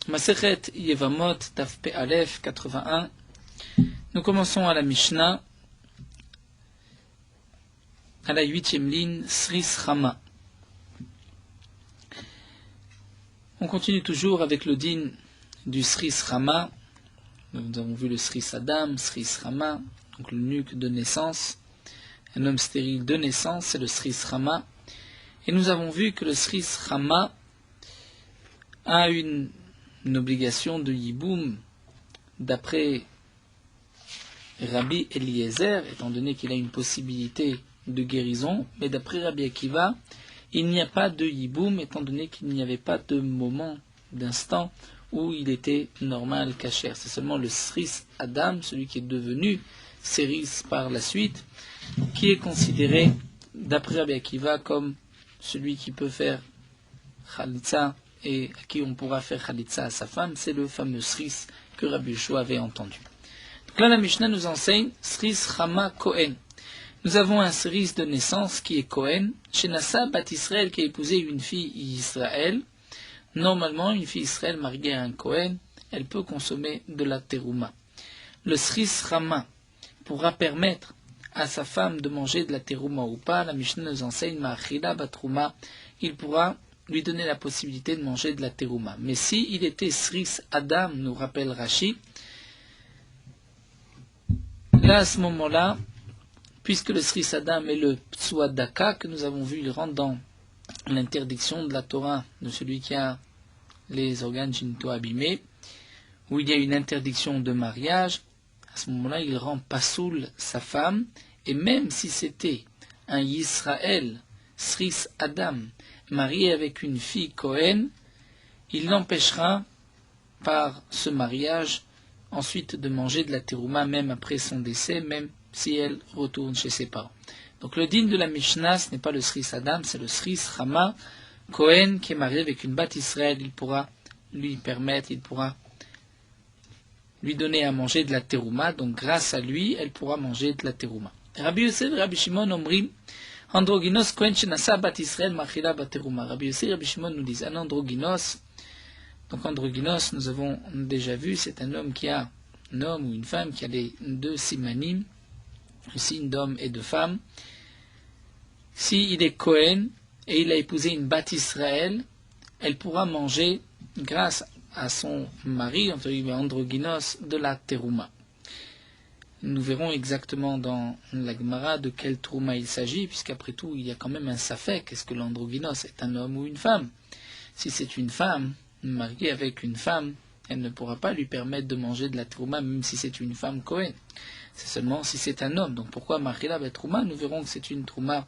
Masechet Yevamot, Taf Pe Aleph 81. Nous commençons à la Mishnah, à la 8e ligne, Sris Rama. On continue toujours avec le din du Sris Rama. Nous avons vu le Sris Adam, Sris Rama, donc le nuque de naissance. Un homme stérile de naissance, c'est le Sris Rama. Et nous avons vu que le Sris Rama a une obligation de Yiboum d'après Rabbi Eliezer, étant donné qu'il a une possibilité de guérison, mais d'après Rabbi Akiva, il n'y a pas de Yiboum, étant donné qu'il n'y avait pas de moment, d'instant, où il était normal, kasher. C'est seulement le Sris Adam, celui qui est devenu Séris par la suite, qui est considéré, d'après Rabbi Akiva, comme celui qui peut faire Khalitsa, et à qui on pourra faire Khalitsa à sa femme. C'est le fameux Sris que Rabbi Yoshua avait entendu. Donc là, la Mishnah nous enseigne Sris Rama Kohen. Nous avons un Sris de naissance qui est Kohen, chez Nassa Bat Israël, qui a épousé une fille Israël. Normalement, une fille Israël mariée à un Kohen, elle peut consommer de la terouma. Le Sris Rama pourra permettre à sa femme de manger de la terouma ou pas. La Mishnah nous enseigne Ma'achila Batrouma, il pourra lui donner la possibilité de manger de la terouma. Mais si il était Sris Adam, nous rappelle Rashi, là à ce moment-là, puisque le Sris Adam est le Psuadaka que nous avons vu, il rentre dans l'interdiction de la Torah de celui qui a les organes génitaux abîmés, où il y a une interdiction de mariage. À ce moment-là, il rend pasoul sa femme, et même si c'était un Yisraël, Sris Adam, marié avec une fille Cohen, il l'empêchera par ce mariage ensuite de manger de la terouma, même après son décès, même si elle retourne chez ses parents. Donc le din de la Mishnah, ce n'est pas le Sris Adam, c'est le Sris Rama Cohen qui est marié avec une bat Israël. Il pourra lui permettre, il pourra lui donner à manger de la terouma, donc grâce à lui, elle pourra manger de la terouma. Rabbi Yosef et Rabbi Shimon omrim androgynos Cohen shenasa bat Israël machila bat terouma. Rabbi Yosef et Rabbi Shimon nous disent un androgynos. Donc androgynos, nous avons déjà vu, c'est un homme qui a, un homme ou une femme qui a les deux simanim, le signe d'homme et de femme. S'il est Cohen et il a épousé une bat Israël, elle pourra manger, grâce à son mari, entre guillemets androgynos, de la terouma. Nous verrons exactement dans la Gemara de quelle terouma il s'agit, puisqu'après tout, il y a quand même un safek. Est-ce que l'androgynos est un homme ou une femme? Si c'est une femme, mariée avec une femme, elle ne pourra pas lui permettre de manger de la terouma, même si c'est une femme Cohen. C'est seulement si c'est un homme. Donc pourquoi Machila bet Trouma? Nous verrons que c'est une Trouma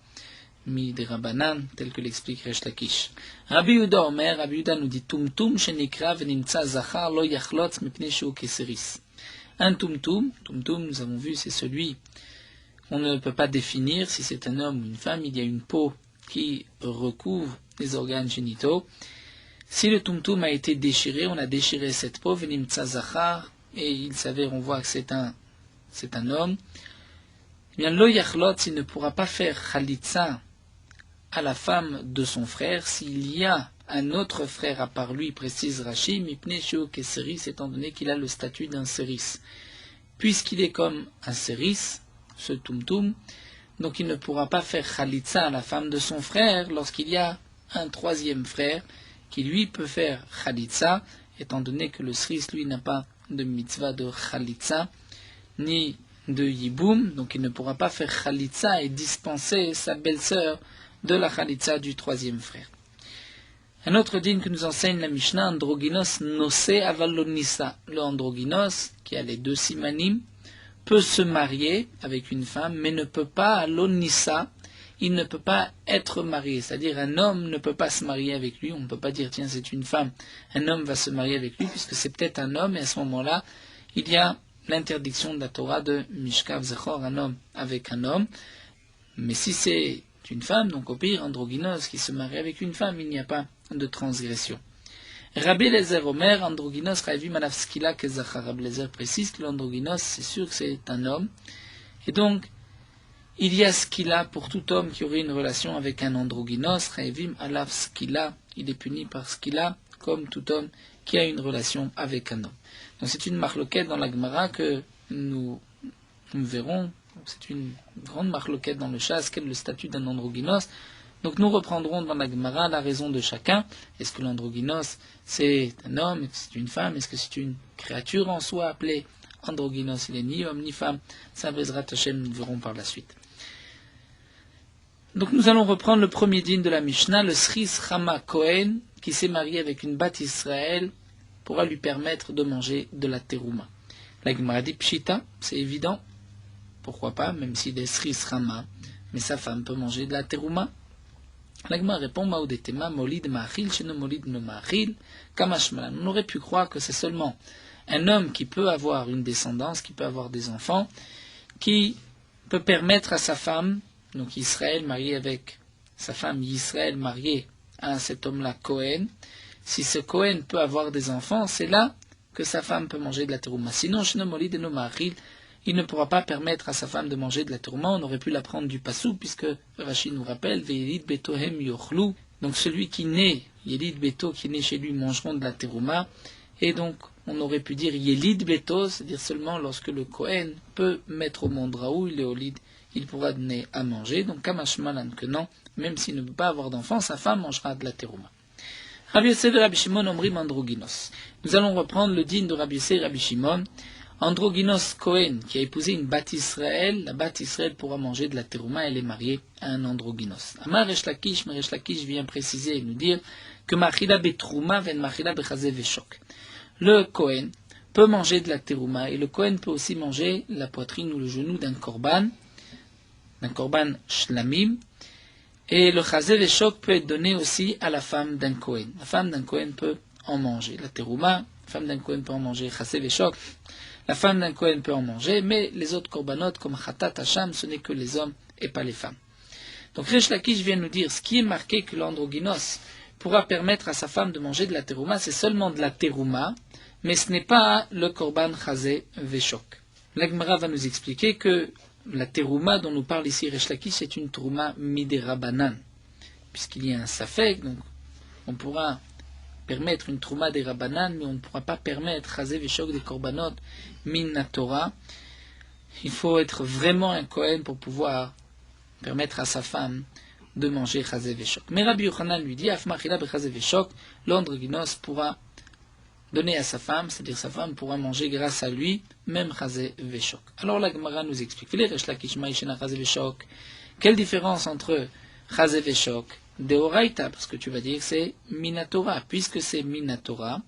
mi de Rabbanan, tel que l'explique Resh Lakish. Rabbi Yehuda Omer, Rabbi Yehuda nous dit Tumtum shenikra venimtza zachar lo yachlot mipnei shehu keseris. Un tumtum, nous avons vu, c'est celui qu'on ne peut pas définir si c'est un homme ou une femme. Il y a une peau qui recouvre les organes génitaux. Si le tumtum a été déchiré, on a déchiré cette peau, venimtza zachar, et il s'avère, on voit que c'est un homme, eh bien, lo yachlot, il ne pourra pas faire khalitsa à la femme de son frère s'il y a un autre frère à part lui, précise Rashi, mipnei shehu keseris, étant donné qu'il a le statut d'un séris. Puisqu'il est comme un séris, ce tumtum, donc il ne pourra pas faire khalitsa à la femme de son frère lorsqu'il y a un troisième frère qui lui peut faire khalitsa, étant donné que le séris, lui, n'a pas de mitzvah de khalitsa, ni de yiboum, donc il ne pourra pas faire khalitsa et dispenser sa belle-sœur de la khalitsa du troisième frère. Un autre din que nous enseigne la Mishnah, androgynos nose avalonissa. Le androgynos, qui a les deux simanim, peut se marier avec une femme, mais ne peut pas l'onissa, il ne peut pas être marié. C'est-à-dire un homme ne peut pas se marier avec lui, on ne peut pas dire tiens c'est une femme, un homme va se marier avec lui, puisque c'est peut-être un homme, et à ce moment-là, il y a l'interdiction de la Torah de Mishkav Zechor, un homme avec un homme. Mais si c'est une femme, donc au pire, androgynos qui se marie avec une femme, il n'y a pas de transgression. Rabbi Eliezer Omer, androgynos Raivim alav skila kezachar. Rabbi Eliezer précise que l'androgynos, c'est sûr que c'est un homme. Et donc, il y a skila pour tout homme qui aurait une relation avec un androgynos. Raivim alav skila, il est puni par skila, comme tout homme qui a une relation avec un homme. Donc c'est une marloquette dans la Gemara que nous verrons. C'est une grande marloquette dans le chasse. Quel est le statut d'un androgynos? Donc nous reprendrons dans la Gemara la raison de chacun. Est-ce que l'androgynos c'est un homme? Est-ce que c'est une femme? Est-ce que c'est une créature en soi appelée androgynos? Il est ni homme ni femme. Ça, Bezrat Hashem, nous verrons par la suite. Donc nous allons reprendre le premier din de la Mishnah, le Sris Chama Kohen, qui s'est marié avec une Bat Israël, pourra lui permettre de manger de la terouma. La Gemara dit Pshita, c'est évident. Pourquoi pas, même s'il est Sris Chama, mais sa femme peut manger de la terouma. La Gemara répond Maudetema, Molid Ma'achil, Sheno Molid no Ma'achil, Kamashmalan. On aurait pu croire que c'est seulement un homme qui peut avoir une descendance, qui peut avoir des enfants, qui peut permettre à sa femme, donc Israël marié avec sa femme Israël mariée à cet homme-là Cohen, si ce Cohen peut avoir des enfants, c'est là que sa femme peut manger de la terouma. Sinon, Sheno Molid no Ma'achil, il ne pourra pas permettre à sa femme de manger de la terouma. On aurait pu l'apprendre du passou, puisque Rashi nous rappelle, Ve'elid betohem yochlu. Donc celui qui naît, Yelid beto, qui naît chez lui, mangeront de la terouma. Et donc, on aurait pu dire Yelid beto, c'est-à-dire seulement lorsque le Kohen peut mettre au monde Raoul, il est Olid, il pourra donner à manger. Donc, Kamashmalan que non, même s'il ne peut pas avoir d'enfant, sa femme mangera de la terouma. Rabbi Yossé de Rabbi Shimon omrim androgynos. Nous allons reprendre le din de Rabbi Yossé et Rabbi Shimon. Androgynos Cohen, qui a épousé une Bat Israël, la Bat Israël pourra manger de la terouma, elle est mariée à un androgynos. Amar Resh Lakish, mais Resh Lakish vient préciser et nous dire que Machila betrouma ven Machila bechazé veshok. Le Cohen peut manger de la terouma et le Cohen peut aussi manger la poitrine ou le genou d'un korban shlamim, et le chazé veshok peut être donné aussi à la femme d'un Cohen. La femme d'un Cohen peut en manger. La terouma, la femme d'un Cohen peut en manger. Chazé veshok, la femme d'un Kohen peut en manger, mais les autres korbanot, comme Khatat Hacham, ce n'est que les hommes et pas les femmes. Donc Resh Lakish vient nous dire, ce qui est marqué que l'androgynos pourra permettre à sa femme de manger de la terouma, c'est seulement de la terouma, mais ce n'est pas le korban chazé veshok. La Gemara va nous expliquer que la terouma dont nous parle ici Resh Lakish, c'est une terouma midérabanan, puisqu'il y a un safek, donc on pourra permettre une trouma des rabanan, mais on ne pourra pas permettre chazé veshok des korbanot min Torah. Il faut être vraiment un Kohen pour pouvoir permettre à sa femme de manger chazé veshok. Mais Rabbi Yochanan lui dit, afmachila bechazé veshok, l'androgynos pourra donner à sa femme, c'est-à-dire sa femme pourra manger grâce à lui, même chazé veshok. Alors la Gemara nous explique, quelle différence entre chazé veshok Deoraita, parce que tu vas dire que c'est Minatora, puisque c'est Minatora,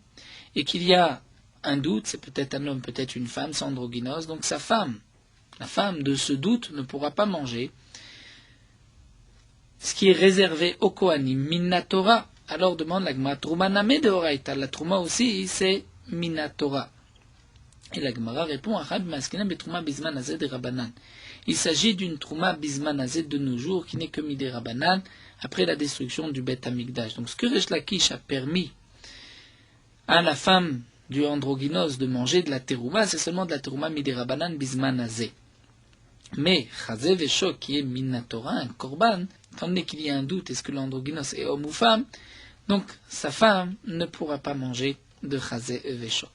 et qu'il y a un doute, c'est peut-être un homme, peut-être une femme, c'est androgynos, donc sa femme, la femme de ce doute, ne pourra pas manger ce qui est réservé au Kohanim, Minatora. Alors demande la Gemara, Trouma Name Deoraita, la Trouma aussi, c'est Minatora. Et la Gemara répond, Achab Maskina Betrouma Bisman Azed de Rabanan. Il s'agit d'une Trouma Bisman Azed de nos jours, qui n'est que Midé Rabanan, après la destruction du Beth Amikdash. Donc ce que Resh Lakish a permis à la femme du androgynos de manger de la terouma, c'est seulement de la terouma midé rabanan bisman azé. Mais chazé veshok, qui est minatora, un korban, étant donné qu'il y a un doute, est-ce que l'androgynos est homme ou femme, donc sa femme ne pourra pas manger de chazé veshok.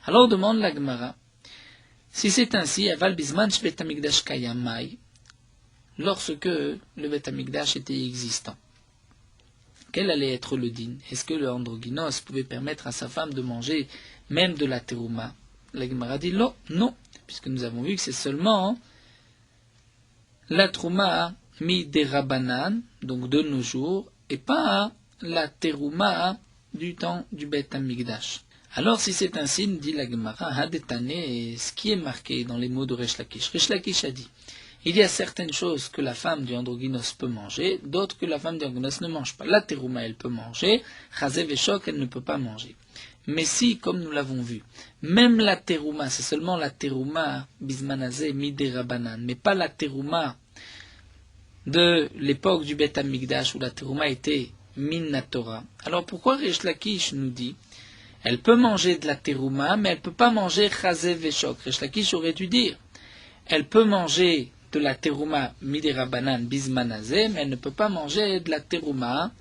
Alors demande la Gemara, si c'est ainsi, aval bisman shvet amikdash kayamai, lorsque le Beth Amikdash était existant. Quel allait être le din? Est-ce que le androgynos pouvait permettre à sa femme de manger même de la terouma? La Gemara dit non, puisque nous avons vu que c'est seulement la terouma midérabanan, donc de nos jours, et pas la terouma du temps du Beth Amikdash. Alors si c'est ainsi, dit la Gemara, hadetane, et ce qui est marqué dans les mots de Resh Lakish. Resh Lakish a dit, il y a certaines choses que la femme du androgynos peut manger, d'autres que la femme du androgynos ne mange pas. La terouma, elle peut manger, chazé veshok, elle ne peut pas manger. Mais si, comme nous l'avons vu, même la terouma, c'est seulement la terouma bismanazé midé rabanan, mais pas la terouma de l'époque du Beth Amikdash où la terouma était min Torah. Alors pourquoi Resh Lakish nous dit, elle peut manger de la terouma, mais elle ne peut pas manger chazé veshok? Resh Lakish aurait dû dire, elle peut manger de la terouma midérabanan bismanazé, mais elle ne peut pas manger de la terouma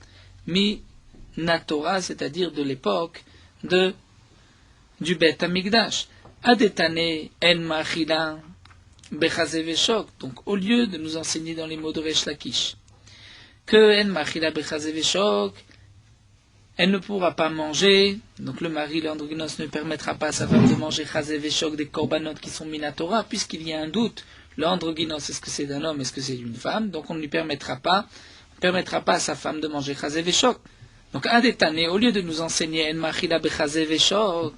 minatora, c'est-à-dire de l'époque de du Bet Amigdash. Adetane en machila bechaze veshok. Donc, au lieu de nous enseigner dans les mots de Resh Lakish, que en machila bechaze veshok, elle ne pourra pas manger, donc le mari, l'androgynos, ne permettra pas à sa femme de manger chaze veshok, des korbanot qui sont minatora, puisqu'il y a un doute. L'androgynos, est-ce que c'est un homme, est-ce que c'est une femme? Donc on ne lui permettra pas à sa femme de manger chaze veshok. Donc adetane, au lieu de nous enseigner en machila bechaze veshok,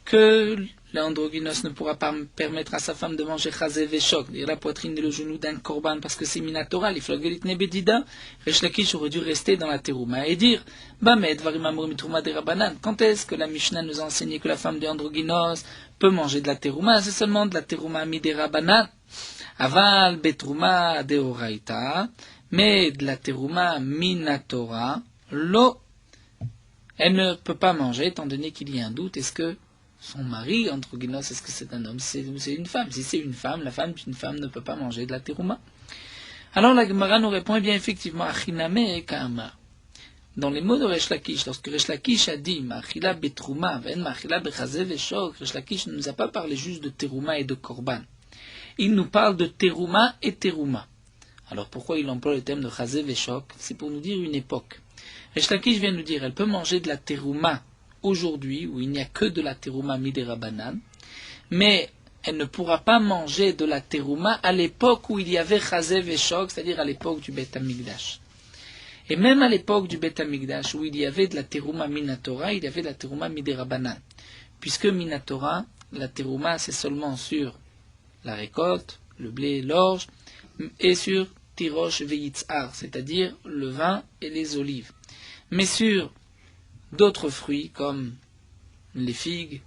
que l'androgynos ne pourra pas permettre à sa femme de manger chaze veshok, dire la poitrine et le genou d'un korban parce que c'est minatora, l'iflogelit nebedida, Resh Lakish aurait dû rester dans la terouma et dire Bamed varim amur mitrouma de rabanan. Quand est-ce que la Mishnah nous a enseigné que la femme de androgynos peut manger de la terouma? C'est seulement de la terouma mi de rabanan. Aval betrouma de oraita, mais de la terouma minatora, lo, elle ne peut pas manger étant donné qu'il y a un doute. Est-ce que son mari, androgynos, est-ce que c'est un homme, c'est une femme? Si c'est une femme, la femme d'une femme ne peut pas manger de la terouma. Alors la Gemara nous répond, eh bien effectivement, achiname et kama. Dans les mots de Resh Lakish, lorsque Resh Lakish a dit machila betrouma, ven machila bechaze veshok, Resh Lakish ne nous a pas parlé juste de terouma et de korban. Il nous parle de terouma et terouma. Alors pourquoi il emploie le thème de chaze veshok? C'est pour nous dire une époque. Resh Lakish vient nous dire, elle peut manger de la terouma aujourd'hui, où il n'y a que de la terouma midera banane, mais elle ne pourra pas manger de la terouma à l'époque où il y avait chaze veshok, c'est-à-dire à l'époque du Bet Amigdash. Et même à l'époque du Bet Amigdash, où il y avait de la terouma minatora, il y avait de la terouma midera banane. Puisque minatora, la terouma, c'est seulement sur la récolte, le blé, l'orge, et sur tirosh veyitzar, c'est-à-dire le vin et les olives. Mais sur d'autres fruits comme les figues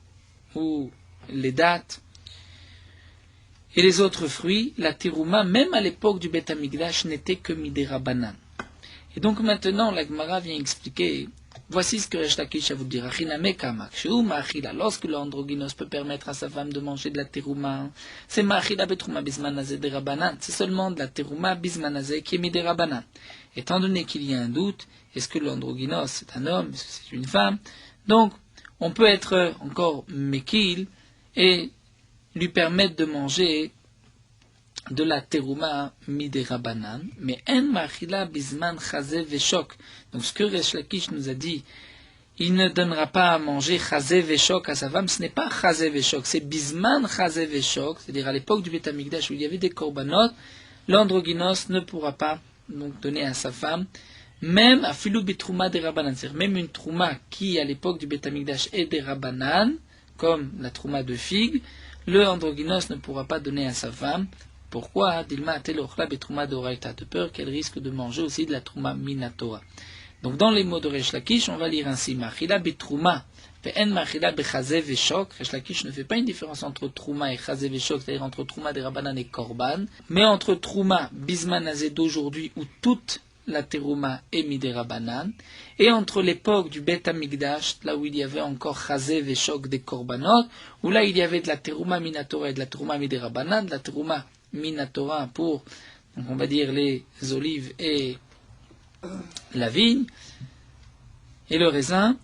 ou les dattes et les autres fruits, la terouma, même à l'époque du Bet Amigdash, n'était que midera banane. Et donc maintenant, la Gemara vient expliquer, voici ce que Resh Lakish a vous dire. Lorsque l'androgynos peut permettre à sa femme de manger de la terouma, c'est ma'achila betrouma bismanazé de rabanan. C'est seulement de la terouma bismanazé qui est midera banane. Étant donné qu'il y a un doute, est-ce que l'androgynos c'est un homme, est-ce que c'est une femme? Donc, on peut être encore mekil et lui permettre de manger de la terouma midera banane, mais en machila bisman chaze veshok. Donc, ce que Resh Lakish nous a dit, il ne donnera pas à manger chaze veshok à sa femme, ce n'est pas chaze veshok, c'est bisman chaze veshok, c'est-à-dire à l'époque du Bet Amigdash où il y avait des korbanot, l'androgynos ne pourra pas donc donner à sa femme, même à filou bitrouma des rabanan, c'est-à-dire même une trouma qui à l'époque du Bet Amigdash est des rabanan, comme la trouma de figue, le androgynos ne pourra pas donner à sa femme. Pourquoi? Dilma atelochla betrouma d'oraita, de peur qu'elle risque de manger aussi de la trouma minatora. Donc dans les mots de Resh Lakish, on va lire ainsi machila betrouma ve'en machila bechaze veshok. Resh Lakish ne fait pas une différence entre trouma et chaze veshok, c'est-à-dire entre trouma des rabanan et korban, mais entre trouma bismanazé d'aujourd'hui où toute la terouma est midera banane, et entre l'époque du Bet Amigdash, là où il y avait encore chaze veshok des korbanot, où là il y avait de la terouma minatora et de la terouma midera banane, de la terouma minatora pour, donc on va dire, les olives et la vigne et le raisin,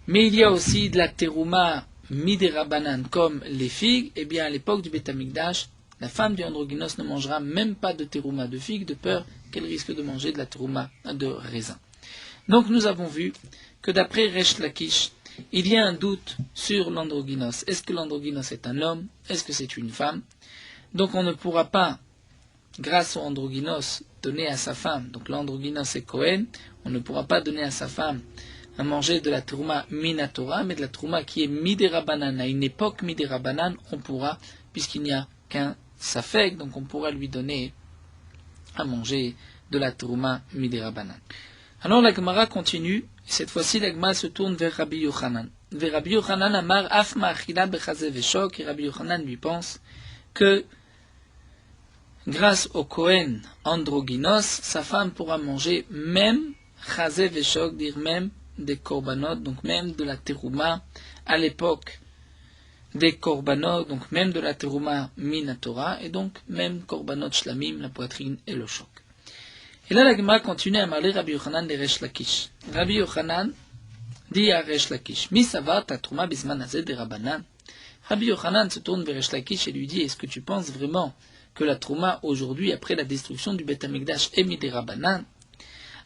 mais il y a aussi de la terouma midera banane comme les figues. Et bien à l'époque du Bet Amigdash, la femme du androgynos ne mangera même pas de terouma de figues de peur qu'elle risque de manger de la terouma de raisin. Donc nous avons vu que d'après Resh Lakish, il y a un doute sur l'androgynos. Est-ce que l'androgynos est un homme? Est-ce que c'est une femme? Donc on ne pourra pas, grâce au androgynos, donner à sa femme, donc l'androgynos est Kohen, on ne pourra pas donner à sa femme à manger de la terouma minatora, mais de la terouma qui est midera banane. À une époque midera banane, on pourra, puisqu'il n'y a qu'un safek, donc on pourra lui donner à manger de la terouma midera banane. Alors la Gemara continue, et cette fois-ci la Gemara se tourne vers Rabbi Yochanan. Vers Rabbi Yochanan amar af ma'achila bechaze veshok, et Rabbi Yochanan lui pense que grâce au Kohen androgynos, sa femme pourra manger même chaze veshok, dire même des korbanot, donc même de la terouma à l'époque des korbanot, donc même de la terouma minatora, et donc même korbanot shlamim, la poitrine et le choc. Et là la Gemara continue à parler Rabbi Yochanan de Resh Lakish. Rabbi Yochanan Dit à Resh Lakish, Mi savar ta trouma bisman hazeh de Rabbanan. Rabbi Yochanan se tourne vers Resh Lakish et lui dit, est-ce que tu penses vraiment que la trouma aujourd'hui, après la destruction du Beth Amikdash, est mis des Rabbanan?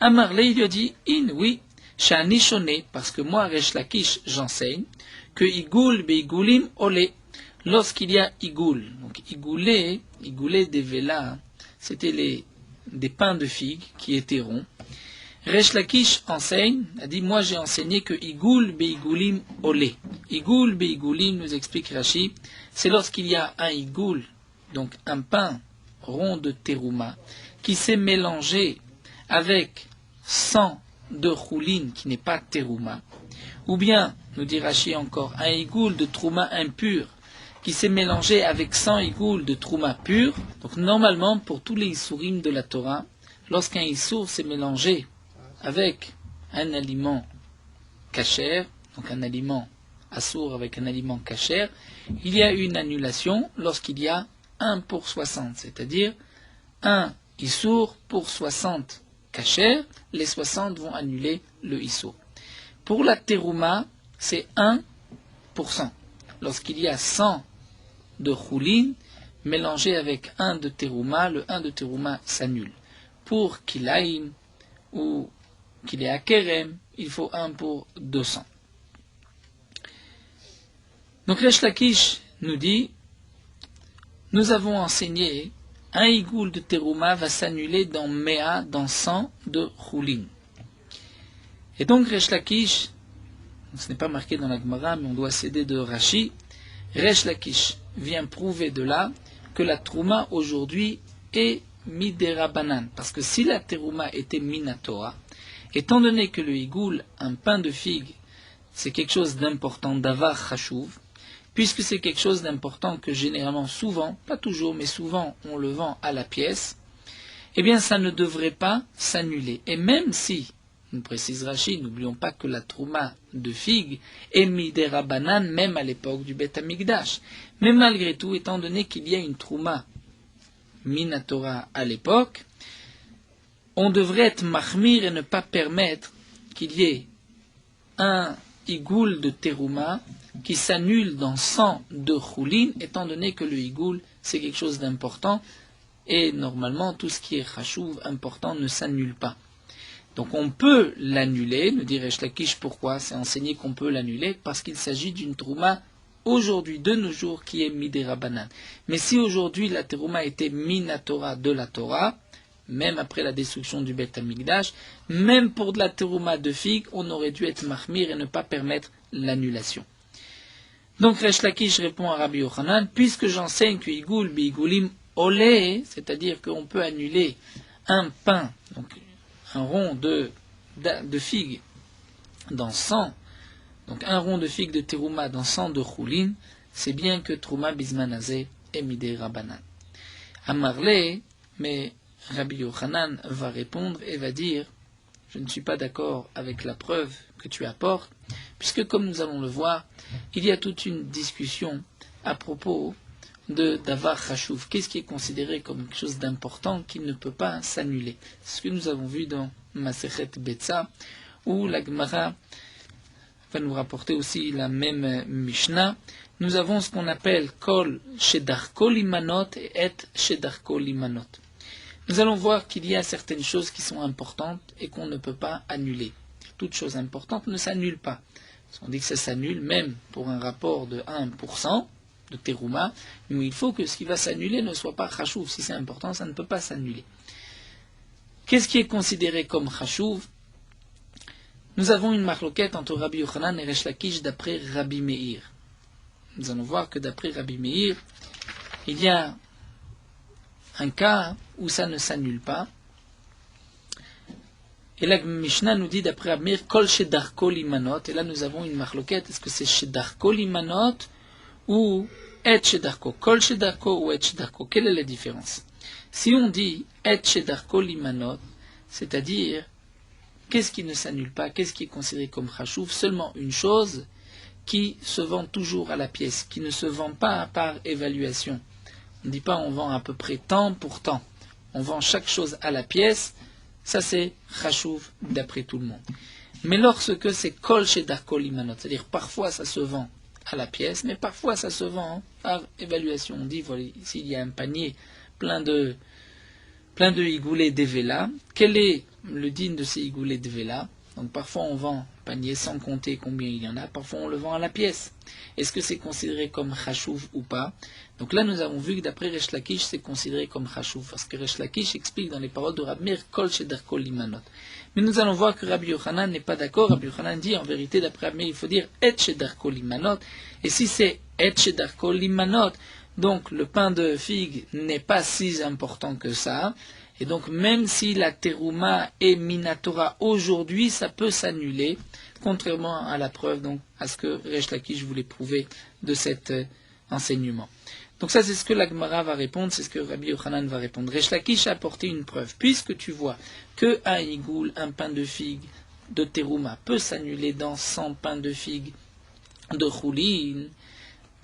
Amarle, il lui a dit, oui, shani shoné, parce que moi, Resh Lakish, j'enseigne, que Igoul be Igoulim ole, lorsqu'il y a Igoul. Donc Igoulé des Vélas, c'était des pains de figues qui étaient ronds. Resh Lakish enseigne, a dit, moi j'ai enseigné que Igoul be Igoulim ole. Igoul be Igoulim, nous explique Rashi, c'est lorsqu'il y a un Igoul, donc un pain rond de terouma, qui s'est mélangé avec sang de choulin qui n'est pas terouma, ou bien, nous dit Rashi encore, un Igoul de trouma impur, qui s'est mélangé avec 100 Igoul de trouma pur. Donc normalement, pour tous les Issourim de la Torah, lorsqu'un Issour s'est mélangé avec un aliment kasher, donc un aliment assour avec un aliment kasher, il y a une annulation lorsqu'il y a 1 pour 60, c'est-à-dire 1 Issour pour 60 kasher, les 60 vont annuler le Issour. Pour la terouma, c'est 1%. Lorsqu'il y a 100 de choulin mélangé avec 1 de terouma, le 1 de terouma s'annule. Pour kilaïm ou qu'il est à kerem, il faut 1 pour 200. Donc Resh Lakish nous dit, nous avons enseigné, un igoul de terouma va s'annuler dans méa, dans 100 de choulin. Et donc Resh Lakish, ce n'est pas marqué dans la Gemara, mais on doit céder de Rashi, Resh Lakish vient prouver de là que la trouma aujourd'hui est midera banan. Parce que si la terouma était minatora, étant donné que le higoul, un pain de figue, c'est quelque chose d'important, davar chashuv, puisque c'est quelque chose d'important que généralement, souvent, pas toujours, mais souvent, on le vend à la pièce, eh bien ça ne devrait pas s'annuler. Et même si, nous précise Rashi, n'oublions pas que la trouma de figue est midera banan, même à l'époque du Beth Amikdash. Mais malgré tout, étant donné qu'il y a une trouma minatora à l'époque, on devrait être mahmir et ne pas permettre qu'il y ait un higoul de terouma qui s'annule dans 100 de choulin, étant donné que le higoul, c'est quelque chose d'important, et normalement, tout ce qui est chashuv important ne s'annule pas. Donc on peut l'annuler, nous dit Resh Lakish, pourquoi? C'est enseigné qu'on peut l'annuler, parce qu'il s'agit d'une trouma aujourd'hui, de nos jours, qui est midera banan. Mais si aujourd'hui la terouma était minatora de la Torah, même après la destruction du Beth Amikdash, même pour de la terouma de figue, on aurait dû être mahmir et ne pas permettre l'annulation. Donc Resh Lakish répond à Rabbi Yochanan, puisque j'enseigne que igoul bi igoulim olé, c'est-à-dire qu'on peut annuler un pain, donc un rond de figue dans 100, donc un rond de figue de terouma dans 100 de choulin, c'est bien que trouma bismanazé est midera banan. Amarle, mais Rabbi Yochanan va répondre et va dire, je ne suis pas d'accord avec la preuve que tu apportes, puisque comme nous allons le voir, il y a toute une discussion à propos de davar chashuv. Qu'est-ce qui est considéré comme quelque chose d'important qui ne peut pas s'annuler? C'est ce que nous avons vu dans Masechet Betsa, où la Gemara va nous rapporter aussi la même Mishnah. Nous avons ce qu'on appelle kol shedarko limanot et shedarko limanot. Nous allons voir qu'il y a certaines choses qui sont importantes et qu'on ne peut pas annuler. Toute chose importante ne s'annule pas. On dit que ça s'annule même pour un rapport de 1% de terouma, mais il faut que ce qui va s'annuler ne soit pas chashuv. Si c'est important, ça ne peut pas s'annuler. Qu'est-ce qui est considéré comme chashuv? Nous avons une marloquette entre Rabbi Yochanan et Resh Lakish d'après Rabbi Meir. Nous allons voir que d'après Rabbi Meir, il y a un cas où ça ne s'annule pas. Et la Mishnah nous dit d'après Rabbi Meir, kol shedarko limanot. Et là nous avons une marloquette. Est-ce que c'est shedarko limanot ou et shedarko? Kol shedarko ou et shedarko? Quelle est la différence? Si on dit et shedarko limanot, c'est-à-dire qu'est-ce qui ne s'annule pas, qu'est-ce qui est considéré comme chashuv? Seulement une chose qui se vend toujours à la pièce, qui ne se vend pas par évaluation. On ne dit pas on vend à peu près tant pour tant. On vend chaque chose à la pièce. Ça c'est chashuv d'après tout le monde. Mais lorsque c'est kol shedar kol imanot, c'est-à-dire parfois ça se vend à la pièce, mais parfois ça se vend par évaluation. On dit, voilà, ici il y a un panier plein de higoulés d'Evela. Quel est le digne de ces higoulés d'Evela? Donc parfois on vend un panier sans compter combien il y en a, parfois on le vend à la pièce. Est-ce que c'est considéré comme chashouv ou pas? Donc là nous avons vu que d'après Resh Lakish c'est considéré comme chashouv, parce que Resh Lakish explique dans les paroles de Rabbi Meir kol shedar kol imanot. Mais nous allons voir que Rabbi Yochanan n'est pas d'accord. Rabbi Yochanan dit en vérité d'après Rabbi Meir il faut dire et shedar kol imanot, et si c'est et shedar kol imanot, donc le pain de figue n'est pas si important que ça. Et donc, même si la terouma est minatora aujourd'hui, ça peut s'annuler, contrairement à la preuve, donc, à ce que Resh Lakish voulait prouver de cet enseignement. Donc ça, c'est ce que la Gemara va répondre, c'est ce que Rabbi Yochanan va répondre. Resh Lakish a apporté une preuve. Puisque tu vois que un higoul, un pain de figue de terouma, peut s'annuler dans 100 pains de figue de choulin,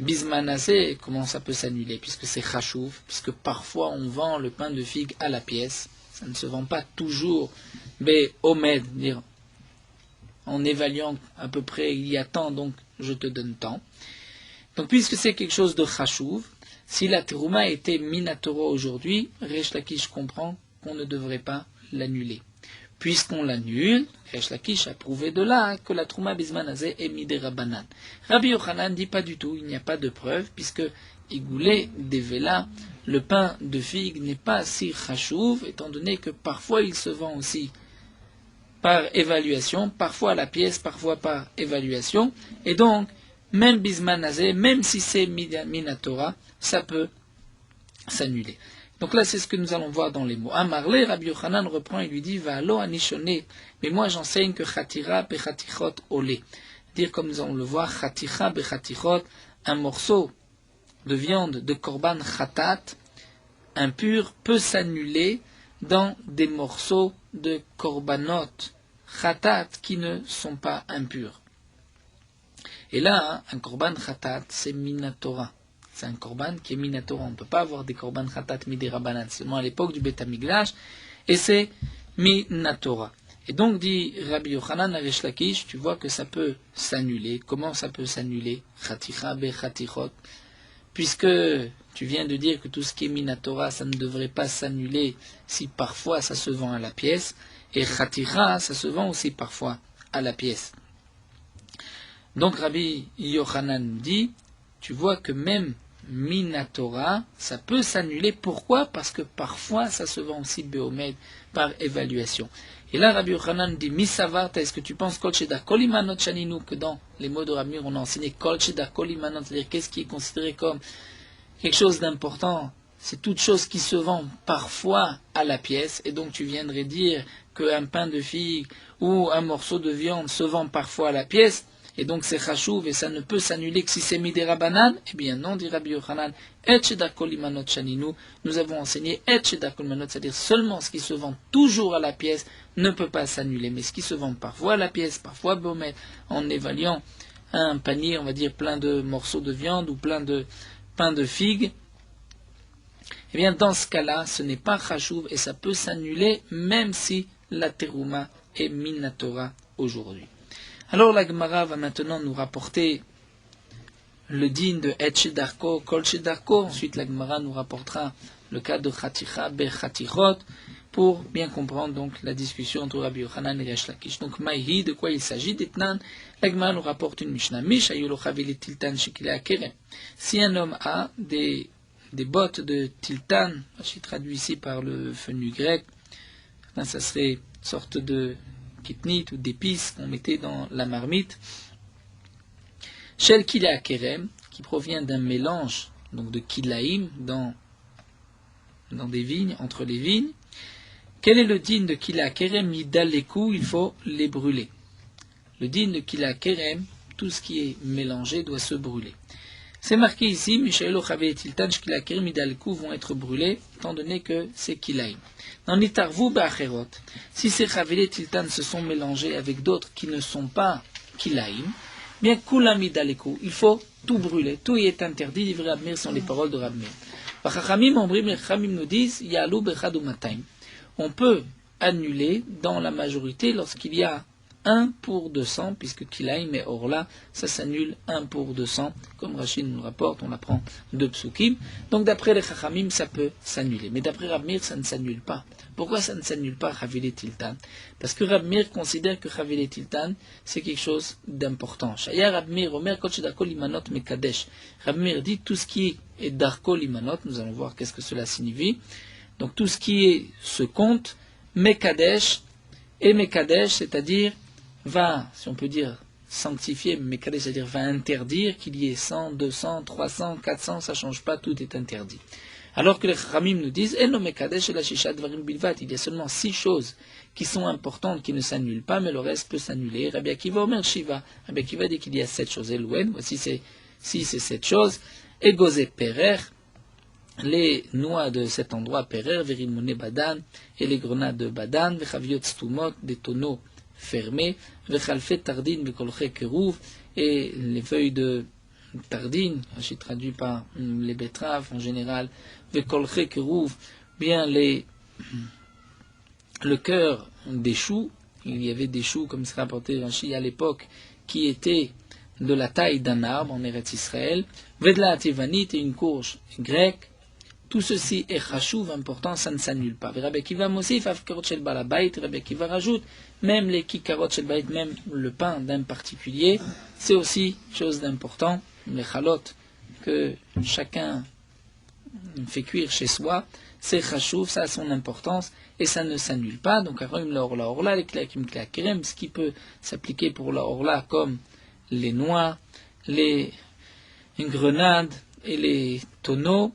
Bismanazé, comment ça peut s'annuler? Puisque c'est chashouv, puisque parfois on vend le pain de figue à la pièce. Ça ne se vend pas toujours, mais omed, dire en évaluant à peu près il y a tant, donc je te donne tant. Donc puisque c'est quelque chose de chashouv, si la terouma était minatora aujourd'hui, Resh Lakish comprend qu'on ne devrait pas l'annuler. Puisqu'on l'annule, Resh Lakish a prouvé de là que la trouma bismanazé est midera banan. Rabbi Yochanan dit pas du tout, il n'y a pas de preuve, puisque igoulé devela, le pain de figue n'est pas si chashouv, étant donné que parfois il se vend aussi par évaluation, parfois à la pièce, parfois par évaluation, et donc, même bismanazé, même si c'est minatora, ça peut s'annuler. Donc là, c'est ce que nous allons voir dans les mots. Amarle, Rabbi Yochanan reprend et lui dit, va alo anishone, mais moi j'enseigne que chatira bechatichot olé. Dire comme nous allons le voir, chatira bechatichot, un morceau de viande de korban chatat, impur, peut s'annuler dans des morceaux de korbanot chatat qui ne sont pas impurs. Et là, un korban chatat, c'est minatora. C'est un korban qui est minatora. On ne peut pas avoir des korban khatat midirabanan, seulement à l'époque du Beth Hamikdash, et c'est minatora. Et donc, dit Rabbi Yochanan à Resh Lakish, tu vois que ça peut s'annuler. Comment ça peut s'annuler? Chaticha be chatichot. Puisque tu viens de dire que tout ce qui est minatora, ça ne devrait pas s'annuler si parfois ça se vend à la pièce, et chaticha, ça se vend aussi parfois à la pièce. Donc, Rabbi Yochanan dit, tu vois que même minatora, ça peut s'annuler. Pourquoi? Parce que parfois, ça se vend aussi béomed par évaluation. Et là, Rabbi Yochanan dit, Misavarta, est-ce que tu penses kol shedar kol imanot shaninu, que dans les mots de Rabbi Meir, on a enseigné kol shedar kol imanot, c'est-à-dire qu'est-ce qui est considéré comme quelque chose d'important? C'est toute chose qui se vend parfois à la pièce, et donc tu viendrais dire qu'un pain de figue ou un morceau de viande se vend parfois à la pièce, et donc c'est chashouv, et ça ne peut s'annuler que si c'est midera banan. Eh bien non, dit Rabbi Yochanan, et shedar kol imanot shaninu, nous avons enseigné et shedar kol imanot, c'est-à-dire seulement ce qui se vend toujours à la pièce ne peut pas s'annuler, mais ce qui se vend parfois à la pièce, parfois bomet, en évaluant un panier, on va dire plein de morceaux de viande ou plein de pain de figue, eh bien dans ce cas-là, ce n'est pas chashouv, et ça peut s'annuler même si la terouma est minatora aujourd'hui. Alors la Gemara va maintenant nous rapporter le din de Et Shedarko, Kol Shedarko. Ensuite la Gemara nous rapportera le cas de Chaticha be Chatichot pour bien comprendre donc la discussion entre Rabbi Yochanan et Resh Lakish. Donc Maïhi, de quoi il s'agit? D'Etnan, la Gemara nous rapporte une Mishnah. Mish ayulo chavili tiltan shekilei kerem. Si un homme a des bottes de tiltan, je suis traduit ici par le fenu grec, là ça serait une sorte de kitnit ou d'épices qu'on mettait dans la marmite. Shel kilea kerem, qui provient d'un mélange donc de kilaïm dans des vignes, entre les vignes. Quel est le din de kilea kerem? Midal les coups, il faut les brûler. Le din de kilea kerem, tout ce qui est mélangé doit se brûler. C'est marqué ici, Mishaelo Chave et Tiltan, Shkila Kerem, Midalkou vont être brûlés, étant donné que c'est Kilaïm. Dans Nitarvou Ba'acherot, si ces Chave et Tiltan se sont mélangés avec d'autres qui ne sont pas Kilaïm, bien Kula Midalkou, il faut tout brûler, tout y est interdit, livre Rabbi Meir sont les paroles de Rabbi Meir. Vachachamim, Ombrim, les Chachamim nous disent, Ya'alou Bechad Umatayim. On peut annuler dans la majorité lorsqu'il y a 1 pour 200, puisque Kilaïm et Orla, ça s'annule 1 pour 200, comme Rachid nous le rapporte, on l'apprend de Psukim. Donc d'après les Chachamim, ça peut s'annuler. Mais d'après Rab Meir, ça ne s'annule pas. Pourquoi ça ne s'annule pas Chavilet Tiltan? Parce que Rab Meir considère que Chavilet Tiltan, c'est quelque chose d'important. Shaya Rab Meir, Omer, Kol Shedako Limanot Mekadesh. Rab Meir dit tout ce qui est Darko Limanot, nous allons voir qu'est-ce que cela signifie. Donc tout ce qui se compte, Mekadesh, et Mekadesh, c'est-à-dire va, si on peut dire, sanctifier, Mekadesh, c'est-à-dire va interdire qu'il y ait 100, 200, 300, 400, ça ne change pas, tout est interdit. Alors que les Khamim nous disent, Eno Mekadesh et la Shisha Dvarim Bilvat, il y a seulement 6 choses qui sont importantes, qui ne s'annulent pas, mais le reste peut s'annuler. Rabbi Akiva Omer Shiva, Rabbi Akiva dit qu'il y a 7 choses. Elouen, voici ces 6 et 7 choses. Egozé Perer, les noix de cet endroit Perer, Verimone Badan, et les grenades de Badan, Vechaviot Stumot, des tonneaux fermés, Vechalfet Tardin, Vekolche Kerouv, et les feuilles de Tardine, j'ai traduit par les betteraves en général, Vekolche Kerouv, bien le cœur des choux, il y avait des choux, comme c'est rapporté à l'époque, qui étaient de la taille d'un arbre en Eretz Israël, Vedla Tivanit et une courge grecque. Tout ceci est chachouv, important, ça ne s'annule pas. Rabbi Akiva Mosif, Afkarot Shel Balabait, Rabbi Akiva rajoute, même les Kikarot Shel Bait, même le pain d'un particulier, c'est aussi chose d'important, les chalot que chacun fait cuire chez soi, c'est chachouv, ça a son importance, et ça ne s'annule pas. Donc, Aroim la orla, les klakim klakerem, ce qui peut s'appliquer pour la orla comme les noix, les grenades et les tonneaux.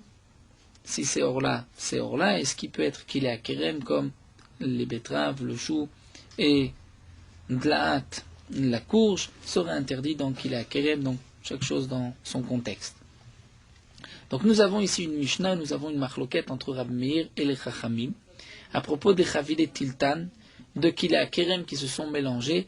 Si c'est orla, c'est orla, et ce qui peut être qu'il est à kerem, comme les betteraves, le chou, et dlaat, la courge, sera interdit, donc il est à kerem, donc chaque chose dans son contexte. Donc nous avons ici une Mishnah, nous avons une marloquette entre Rab Meir et les Chachamim, à propos des Chavilet Tiltan, de qu'il est à kerem qui se sont mélangés.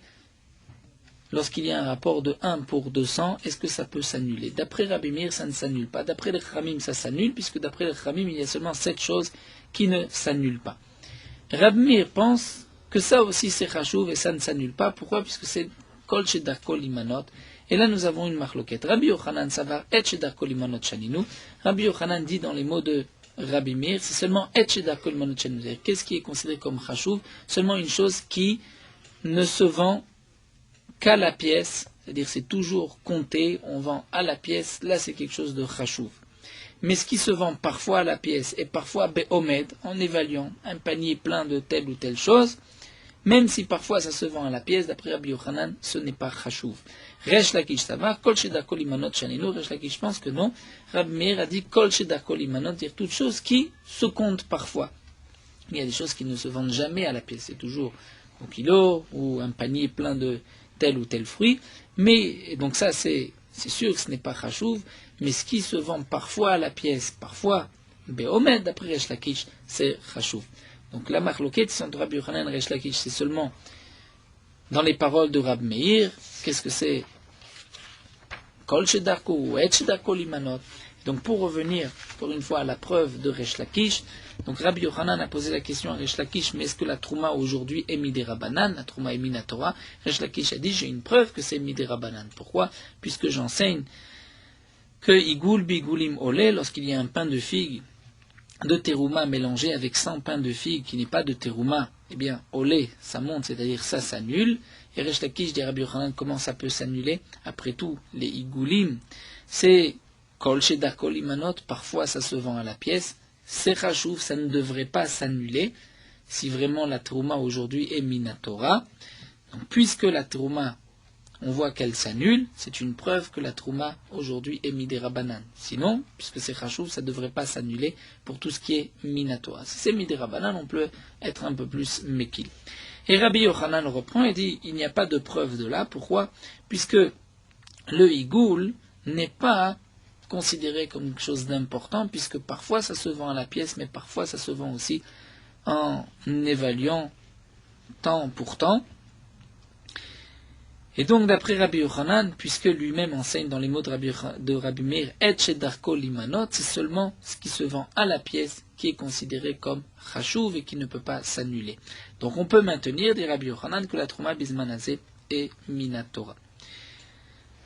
Lorsqu'il y a un rapport de 1 pour 200, est-ce que ça peut s'annuler? D'après Rabbi Meir, ça ne s'annule pas. D'après les Khamim, ça s'annule, puisque d'après les Khamim, il y a seulement 7 choses qui ne s'annulent pas. Rabbi Meir pense que ça aussi c'est chachouv et ça ne s'annule pas. Pourquoi? Puisque c'est kol shedarko limanot. Et là, nous avons une marloquette. Rabbi Yochanan savar et shedarko limanot shaninu. Rabbi Yochanan dit dans les mots de Rabbi Meir, c'est seulement et shedarko limanot shaninu. Qu'est-ce qui est considéré comme chachouv? Seulement une chose qui ne se vend qu'à la pièce, c'est-à-dire c'est toujours compté, on vend à la pièce, là c'est quelque chose de chachouv. Mais ce qui se vend parfois à la pièce et parfois be'omed, en évaluant un panier plein de telle ou telle chose, même si parfois ça se vend à la pièce, d'après Rabbi Yochanan, ce n'est pas chachouv. Resh Lakish savar, kol shedako limanot shaninu, Resh Lakish pense que non. Rabbi Meir a dit kol shedako limanot, c'est-à-dire toute chose qui se compte parfois. Il y a des choses qui ne se vendent jamais à la pièce, c'est toujours au kilo ou un panier plein de tel ou tel fruit, mais donc ça c'est sûr que ce n'est pas chachouv, mais ce qui se vend parfois à la pièce, parfois be'omed, d'après Resh Lakish, c'est chachouv. Donc la marloquette entre Rabbi Yochanan et Resh Lakish, c'est seulement dans les paroles de Rabbi Meir. Qu'est-ce que c'est? Kol shedarko ou et shedarko limanot. Donc pour revenir, pour une fois, à la preuve de Resh Lakish, donc Rabbi Yochanan a posé la question à Resh Lakish, mais est-ce que la trouma aujourd'hui est midé Rabbanan? La trouma est minatora. Resh Lakish a dit, j'ai une preuve que c'est midé Rabbanan. Pourquoi? Puisque j'enseigne que Igoul bigulim olé, lorsqu'il y a un pain de figue de terouma mélangé avec 100 pains de figue qui n'est pas de terouma, eh bien olé, ça monte, c'est-à-dire ça s'annule. Et Resh Lakish dit à Rabbi Yochanan, comment ça peut s'annuler? Après tout, les igoulim, c'est kol shedarko limanot, parfois ça se vend à la pièce. C'est chachouv, ça ne devrait pas s'annuler si vraiment la terouma aujourd'hui est minatora. Donc, puisque la terouma, on voit qu'elle s'annule, c'est une preuve que la terouma aujourd'hui est midé Rabbanan. Sinon, puisque c'est chachouv, ça ne devrait pas s'annuler pour tout ce qui est minatora. Si c'est midé Rabbanan, on peut être un peu plus mekil. Et Rabbi Yochanan reprend et dit, il n'y a pas de preuve de là. Pourquoi? Puisque le higoul n'est pas considéré comme quelque chose d'important, puisque parfois ça se vend à la pièce, mais parfois ça se vend aussi en évaluant temps pour temps. Et donc d'après Rabbi Yochanan, puisque lui-même enseigne dans les mots de Rabbi Meir, et shedarko limanot, c'est seulement ce qui se vend à la pièce qui est considéré comme chachouv et qui ne peut pas s'annuler. Donc on peut maintenir, dit Rabbi Yochanan, que la trouma bismanazé et Minatora.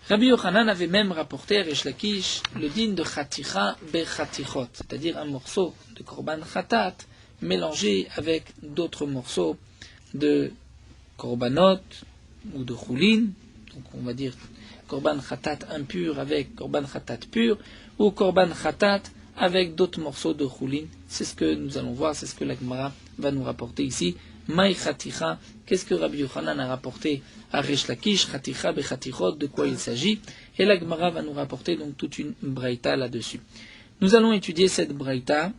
Rabbi Yochanan avait même rapporté à Resh Lakish le din de Chaticha Bechatichot, c'est-à-dire un morceau de Korban Khatat mélangé avec d'autres morceaux de Korbanot ou de Choulin, donc on va dire Korban Khatat impur avec Korban Khatat pur, ou Korban Khatat avec d'autres morceaux de Choulin. C'est ce que nous allons voir, c'est ce que la Gemara va nous rapporter ici. Maï Chaticha, qu'est-ce que Rabbi Yochanan a rapporté à Resh Lakish, Chaticha Bechatichot, de quoi il s'agit, et la Gemara va nous rapporter donc toute une braïta là-dessus. Nous allons étudier cette braïta,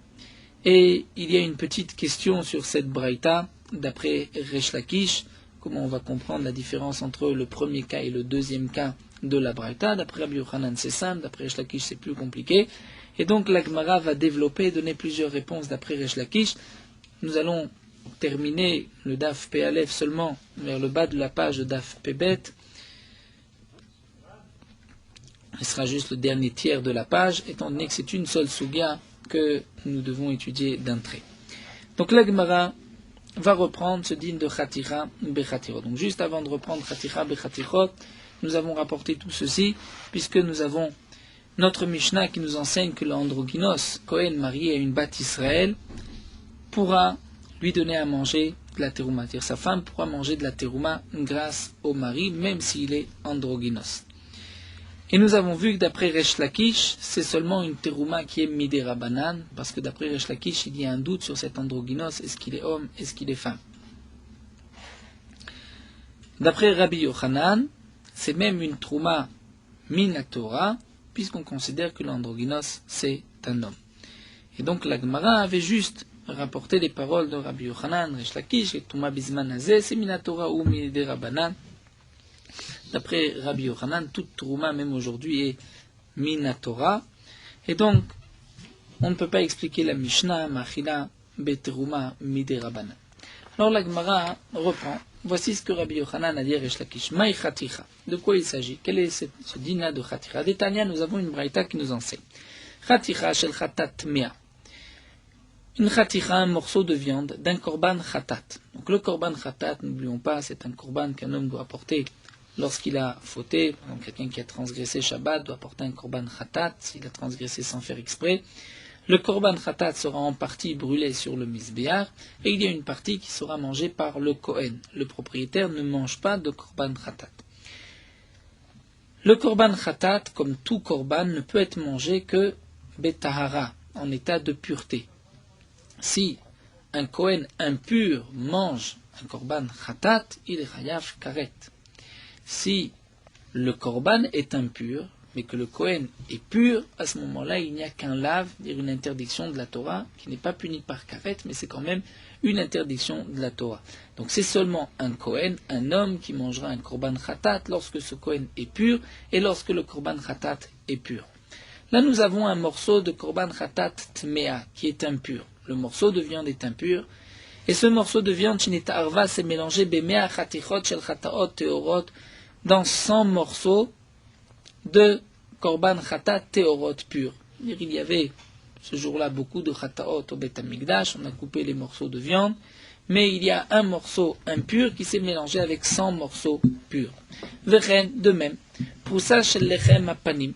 et il y a une petite question sur cette braïta, d'après Resh Lakish, comment on va comprendre la différence entre le premier cas et le deuxième cas de la braïta. D'après Rabbi Yochanan c'est simple, d'après Resh Lakish c'est plus compliqué, et donc la Gemara va développer et donner plusieurs réponses d'après Resh Lakish. Nous allons terminer le Daf P Aleph seulement vers le bas de la page de Daf P Bet. Ce sera juste le dernier tiers de la page, étant donné que c'est une seule sugya que nous devons étudier d'un trait. Donc la Gemara va reprendre ce din de Chaticha Bechatirot. Donc juste avant de reprendre Chaticha Bechatirot, nous avons rapporté tout ceci, puisque nous avons notre Mishnah qui nous enseigne que l'androgynos, Kohen marié à une bat Israël, pourra lui donner à manger de la terouma. C'est-à-dire sa femme pourra manger de la terouma grâce au mari, même s'il est androgynos. Et nous avons vu que d'après Resh Lakish, c'est seulement une terouma qui est midera banan, parce que d'après Resh Lakish, il y a un doute sur cet androgynos, est-ce qu'il est homme, est-ce qu'il est femme. D'après Rabbi Yochanan, c'est même une terouma minatora, puisqu'on considère que l'androgynos, c'est un homme. Et donc la Gemara avait juste rapporté les paroles de Rabbi Yochanan, Resh Lakish, et Touma Bizman Azeh, c'est minatora ou midera banan. D'après Rabbi Yochanan, toute Trouma, même aujourd'hui, est Minatora. Et donc, on ne peut pas expliquer la Mishnah, Machila, Beteruma, Miderabanan. Alors la Gemara reprend. Voici ce que Rabbi Yochanan a dit à Resh Lakish. Maï Chaticha. De quoi il s'agit? Quel est ce dîner de Chaticha? D'Etania, nous avons une braïta qui nous enseigne. Chaticha shel Chatat Mea. Une Chaticha, un morceau de viande d'un Korban Chatat. Donc le Korban Chatat, n'oublions pas, c'est un Korban qu'un homme doit apporter lorsqu'il a fauté. Donc quelqu'un qui a transgressé Shabbat doit apporter un Korban Chatat, s'il a transgressé sans faire exprès. Le Korban Chatat sera en partie brûlé sur le Mizbeach, et il y a une partie qui sera mangée par le Kohen. Le propriétaire ne mange pas de Korban Chatat. Le Korban Chatat, comme tout Korban, ne peut être mangé que Betahara, en état de pureté. Si un Kohen impur mange un Korban Chatat, il est Chayav Karet. Si le Korban est impur, mais que le Kohen est pur, à ce moment-là, il n'y a qu'un lave, c'est-à-dire une interdiction de la Torah, qui n'est pas punie par Karet, mais c'est quand même une interdiction de la Torah. Donc c'est seulement un Kohen, un homme, qui mangera un Korban Chatat lorsque ce Kohen est pur, et lorsque le Korban Chatat est pur. Là, nous avons un morceau de Korban Chatat Tmea, qui est impur. Le morceau de viande est impur, et ce morceau de viande, Shinita Arva, s'est mélangé Bemea Chatichot Shel Chataot Teorot, dans 100 morceaux de Korban Chatat Teorot pur. Il y avait ce jour-là beaucoup de Chataot au Beth Amikdash, on a coupé les morceaux de viande, mais il y a un morceau impur qui s'est mélangé avec 100 morceaux purs. Vechen, de même, Proussa Shel Lechem Apanim,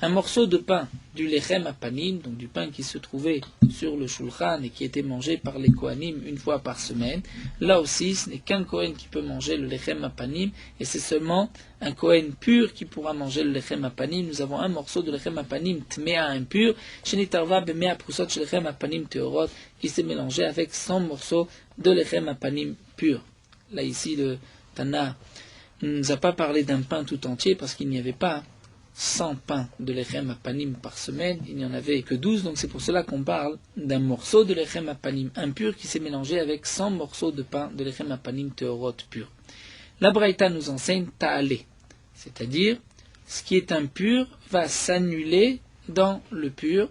un morceau de pain du Lechem Apanim, donc du pain qui se trouvait sur le Shulchan et qui était mangé par les Kohanim une fois par semaine. Là aussi, ce n'est qu'un Kohen qui peut manger le Lechem Apanim, et c'est seulement un Kohen pur qui pourra manger le Lechem Apanim. Nous avons un morceau de Lechem Apanim Tmea impur, Shenitarva Bemea Prusot Lechem Apanim Teorot, qui s'est mélangé avec 100 morceaux de Lechem Apanim pur. Là ici, le Tana ne nous a pas parlé d'un pain tout entier parce qu'il n'y avait pas 100 pains de lechem apanim par semaine, il n'y en avait que 12, donc c'est pour cela qu'on parle d'un morceau de lechem apanim impur qui s'est mélangé avec 100 morceaux de pain de lechem apanim teorot pur. La Braïta nous enseigne ta'alé, c'est-à-dire ce qui est impur va s'annuler dans le pur.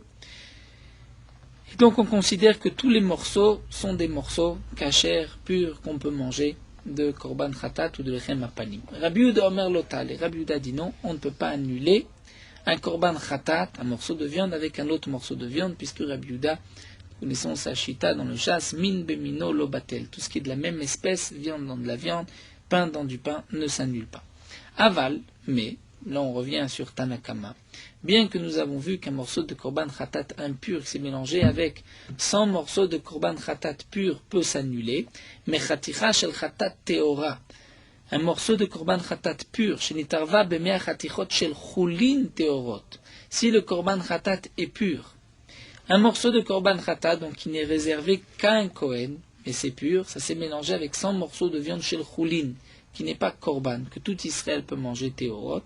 Et donc on considère que tous les morceaux sont des morceaux kasher, purs, qu'on peut manger de Korban Chatat ou de Lechem Apanim. Rabbi Yehuda Omer Lotal, et Rabbi Yehuda dit non, on ne peut pas annuler un Korban Chatat, un morceau de viande, avec un autre morceau de viande, puisque Rabbi Yehuda, connaissons sa chita dans le chasse, min bemino lo batel, tout ce qui est de la même espèce, viande dans de la viande, pain dans du pain ne s'annule pas. Aval, mais, là on revient sur Tanakama, bien que nous avons vu qu'un morceau de korban khatat impur qui s'est mélangé avec 100 morceaux de korban khatat pur peut s'annuler, mais chaticha shel khatat teora, un morceau de korban khatat pur, shenitarva bemea chatichot shel chulin teorot, si le korban khatat est pur, un morceau de korban khatat, donc qui n'est réservé qu'à un kohen, mais c'est pur, ça s'est mélangé avec 100 morceaux de viande shel chulin, qui n'est pas korban, que tout Israël peut manger teorot,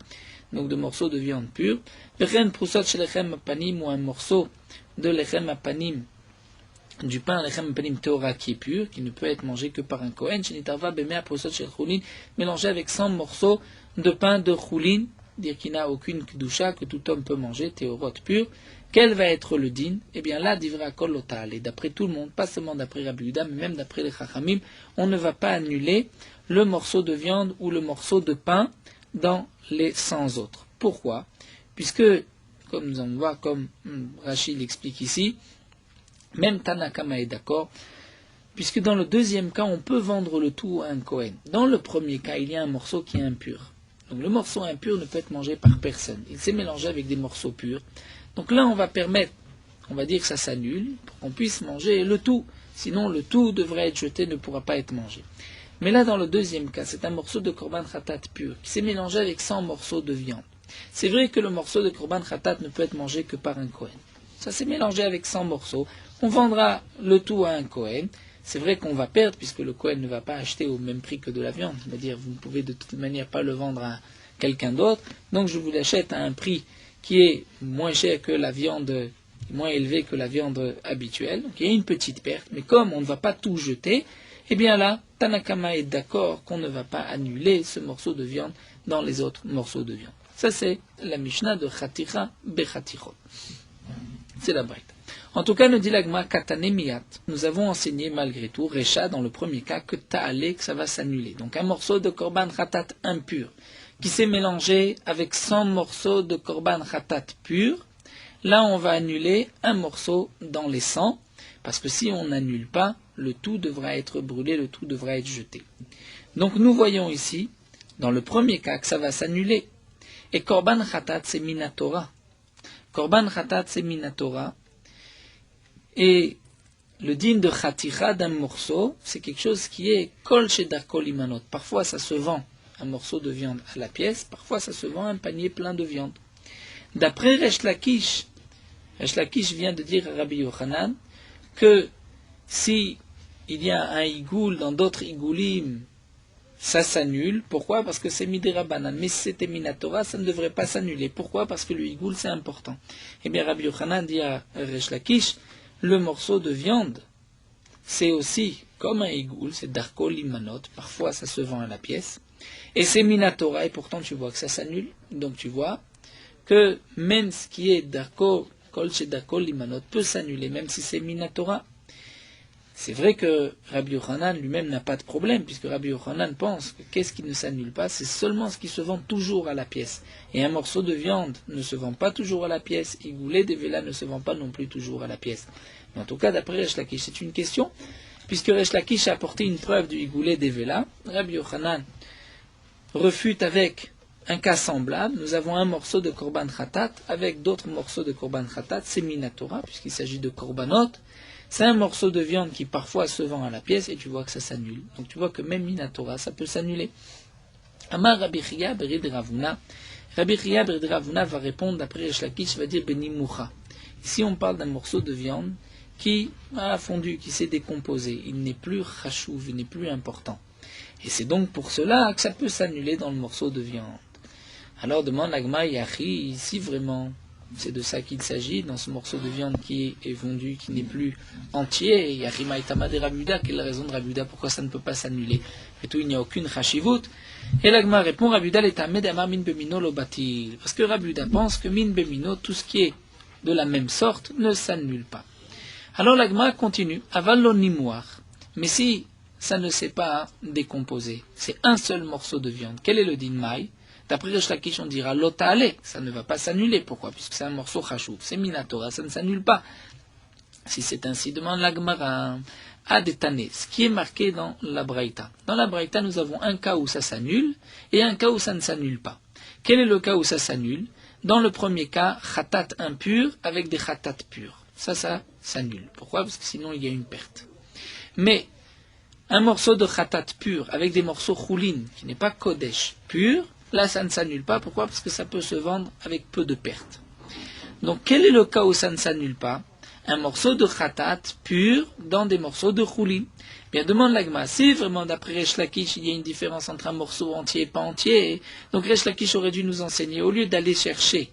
donc de morceaux de viande pure, vechen prusot shel lechem apanim, ou un morceau de lechem apanim, du pain lechem apanim teora qui est pur, qui ne peut être mangé que par un kohen, shenitarva bemea prusot shel chulin, mélangé avec 100 morceaux de pain de chulin, dire qu'il n'a aucune kedusha, que tout homme peut manger, teorot pur. Quel va être le din? Eh bien là, divra kol lotal, et d'après tout le monde, pas seulement d'après Rabbi Yehuda, mais même d'après les Chachamim, on ne va pas annuler le morceau de viande ou le morceau de pain dans les 100 autres. Pourquoi? Puisque, comme nous allons voir, comme Rachid l'explique ici, même Tanakama est d'accord, puisque dans le deuxième cas, on peut vendre le tout à un Kohen. Dans le premier cas, il y a un morceau qui est impur. Donc le morceau impur ne peut être mangé par personne. Il s'est mélangé avec des morceaux purs. Donc là, on va permettre, on va dire que ça s'annule, pour qu'on puisse manger le tout. Sinon, le tout devrait être jeté, ne pourra pas être mangé. Mais là, dans le deuxième cas, c'est un morceau de korban khatat pur, qui s'est mélangé avec 100 morceaux de viande. C'est vrai que le morceau de korban khatat ne peut être mangé que par un kohen. Ça s'est mélangé avec 100 morceaux. On vendra le tout à un kohen. C'est vrai qu'on va perdre, puisque le kohen ne va pas acheter au même prix que de la viande. C'est-à-dire, vous ne pouvez de toute manière pas le vendre à quelqu'un d'autre. Donc, je vous l'achète à un prix qui est moins cher que la viande, moins élevé que la viande habituelle. Donc, il y a une petite perte. Mais comme on ne va pas tout jeter, eh bien là, Tanakama est d'accord qu'on ne va pas annuler ce morceau de viande dans les autres morceaux de viande. Ça, c'est la Mishnah de Chaticha Bechatichot. C'est la Braïta. En tout cas, nous dit l'Agma Katane Miyat. Nous avons enseigné malgré tout, Recha, dans le premier cas, que Ta'ale, que ça va s'annuler. Donc un morceau de korban khatat impur, qui s'est mélangé avec 100 morceaux de korban khatat pur. Là, on va annuler un morceau dans les 100, parce que si on n'annule pas, le tout devra être brûlé, le tout devra être jeté. Donc nous voyons ici, dans le premier cas, que ça va s'annuler. Et korban khatat, c'est minatora. Korban khatat, c'est minatora. Et le din de chaticha d'un morceau, c'est quelque chose qui est kol shedar kol imanot. Parfois, ça se vend un morceau de viande à la pièce, parfois, ça se vend un panier plein de viande. D'après Resh Lakish vient de dire à Rabbi Yochanan que si il y a un igoul dans d'autres igoulim, ça s'annule. Pourquoi? Parce que c'est midera banan. Mais si c'était minatora, ça ne devrait pas s'annuler. Pourquoi? Parce que le igoul, c'est important. Eh bien, Rabbi Yochanan dit à Resh Lakish, le morceau de viande, c'est aussi comme un igoul, c'est darko limanot. Parfois, ça se vend à la pièce. Et c'est minatora, et pourtant, tu vois que ça s'annule. Donc, tu vois que même ce qui est darko, kol chez darko limanot, peut s'annuler, même si c'est minatora. C'est vrai que Rabbi Yochanan lui-même n'a pas de problème, puisque Rabbi Yochanan pense que qu'est-ce qui ne s'annule pas, c'est seulement ce qui se vend toujours à la pièce. Et un morceau de viande ne se vend pas toujours à la pièce, et goulet de véla ne se vend pas non plus toujours à la pièce. Mais en tout cas, d'après Resh Lakish, c'est une question, puisque Resh Lakish a apporté une preuve du goulet de véla. Rabbi Yochanan refute avec un cas semblable. Nous avons un morceau de korban khatat avec d'autres morceaux de korban khatat, c'est minatora, puisqu'il s'agit de korbanot. C'est un morceau de viande qui parfois se vend à la pièce et tu vois que ça s'annule. Donc tu vois que même minatora, ça peut s'annuler. Amar Rabbi Chia Berid Ravuna. Rabbi Chia Berid Ravuna va répondre d'après Resh Lakish, va dire Benimoucha. Ici on parle d'un morceau de viande qui a fondu, qui s'est décomposé. Il n'est plus chachouv, il n'est plus important. Et c'est donc pour cela que ça peut s'annuler dans le morceau de viande. Alors demande l'Agma Yachi, ici vraiment, c'est de ça qu'il s'agit, dans ce morceau de viande qui est fondu, qui n'est plus entier. Yachi Maïtama de Rabbi Yehuda, quelle est la raison de Rabbi Yehuda, pourquoi ça ne peut pas s'annuler? Et tout, il n'y a aucune chashivut. Et l'Agma répond, Rabbi Yehuda est amed amar min bemino lo batil. Parce que Rabbi Yehuda pense que min bemino, tout ce qui est de la même sorte, ne s'annule pas. Alors l'Agma continue, aval lo nimoir. Mais si ça ne s'est pas décomposé, c'est un seul morceau de viande, quel est le din maï? D'après Resh Lakish, on dira l'otale, ça ne va pas s'annuler. Pourquoi? Puisque c'est un morceau chachou, c'est minatora, ça ne s'annule pas. Si c'est ainsi, demande la Gemara, Adetane, ce qui est marqué dans la Braïta. Dans la Braïta, nous avons un cas où ça s'annule et un cas où ça ne s'annule pas. Quel est le cas où ça s'annule? Dans le premier cas, khatat impur avec des khatat purs. Ça s'annule. Pourquoi? Parce que sinon il y a une perte. Mais un morceau de khatat pur avec des morceaux choulin, qui n'est pas kodesh pur, là ça ne s'annule pas. Pourquoi? Parce que ça peut se vendre avec peu de pertes. Donc quel est le cas où ça ne s'annule pas? Un morceau de khatat pur dans des morceaux de choulin. Bien, demande l'agma, si vraiment d'après Resh Lakish, il y a une différence entre un morceau entier et pas entier, donc Resh Lakish aurait dû nous enseigner, au lieu d'aller chercher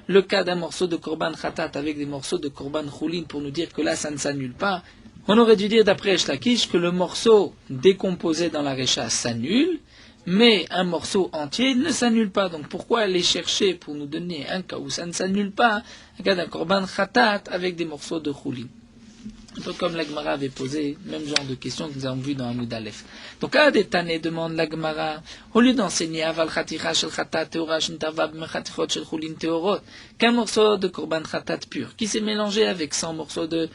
le cas d'un morceau de korban khatat avec des morceaux de korban choulin pour nous dire que là ça ne s'annule pas, on aurait dû dire d'après Resh Lakish que le morceau décomposé dans la recha s'annule, mais un morceau entier ne s'annule pas. Donc pourquoi aller chercher pour nous donner un cas où ça ne s'annule pas, un cas d'un korban khatat avec des morceaux de choulin? Un peu comme la Gemara avait posé le même genre de questions que nous avons vu dans Hamoud Aleph. Donc, à des tannées, demande la Gemara, au lieu d'enseigner Aval Khaticha Shel Khatat Teora Shintava B'Mechatichot Shel Chulin Teorot, qu'un morceau de Korban Khatat pur, qui s'est mélangé avec 100 morceaux de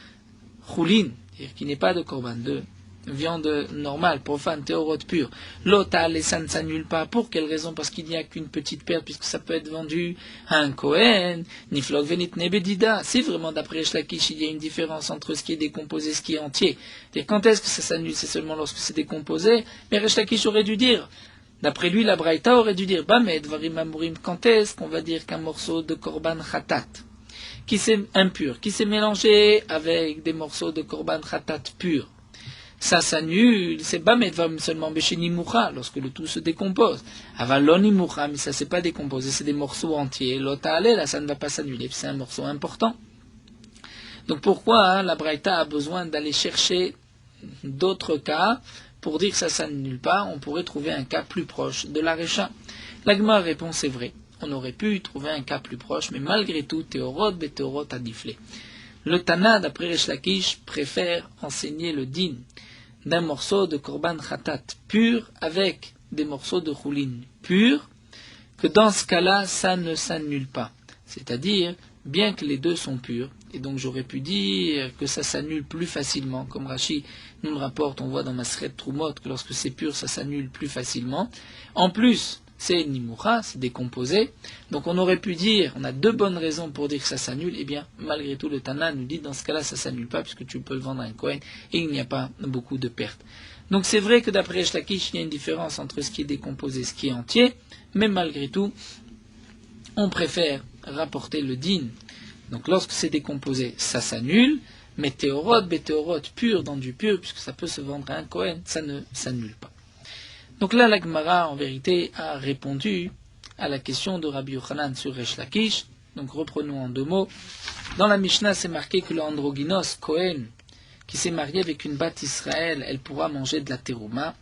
Chulin, c'est-à-dire qui n'est pas de Korban, de viande normale, profane, théorote pure. L'otal et ça ne s'annule pas. Pour quelle raison? Parce qu'il n'y a qu'une petite perte, puisque ça peut être vendu à un Kohen, Niflog Venit Nebedida. Si vraiment d'après Shlakish, il y a une différence entre ce qui est décomposé et ce qui est entier. Et quand est-ce que ça s'annule? C'est seulement lorsque c'est décomposé. Mais Shlakish aurait dû dire, d'après lui, la Braïta aurait dû dire, Bamed, Varim Amurim, quand est-ce qu'on va dire qu'un morceau de Korban Khatat, qui s'est impur, qui s'est mélangé avec des morceaux de Korban Khatat pur, ça s'annule, c'est Bamedvam seulement Beshenimoucha, lorsque le tout se décompose. Avalonimoucha, mais ça s'est pas décomposé, c'est des morceaux entiers. L'otale, là, ça ne va pas s'annuler, c'est un morceau important. Donc pourquoi la Braïta a besoin d'aller chercher d'autres cas pour dire que ça s'annule pas? On pourrait trouver un cas plus proche de la Recha. L'Agma répond, c'est vrai. On aurait pu trouver un cas plus proche, mais malgré tout, Théorot, Béthéorot a difflé. Le Tana, d'après Resh Lakish, préfère enseigner le din d'un morceau de Korban Khatat pur avec des morceaux de Choulin pur, que dans ce cas-là, ça ne s'annule pas. C'est-à-dire, bien que les deux sont purs, et donc j'aurais pu dire que ça s'annule plus facilement, comme Rashi nous le rapporte, on voit dans Masret Trumot que lorsque c'est pur, ça s'annule plus facilement. En plus, c'est Nimoucha, c'est décomposé. Donc on aurait pu dire, on a deux bonnes raisons pour dire que ça s'annule, et bien malgré tout le Tana nous dit dans ce cas-là ça s'annule pas puisque tu peux le vendre à un Kohen et il n'y a pas beaucoup de pertes. Donc c'est vrai que d'après Shlakish il y a une différence entre ce qui est décomposé et ce qui est entier, mais malgré tout on préfère rapporter le din. Donc lorsque c'est décomposé ça s'annule, mais Théorot, Béthéorot pur dans du pur puisque ça peut se vendre à un Kohen, ça ne s'annule pas. Donc là, la Gemara, en vérité, a répondu à la question de Rabbi Yochanan sur Resh Lakish. Donc reprenons en deux mots. Dans la Mishnah, c'est marqué que le androgynos, Kohen, qui s'est marié avec une bat Israël, elle pourra manger de la terouma.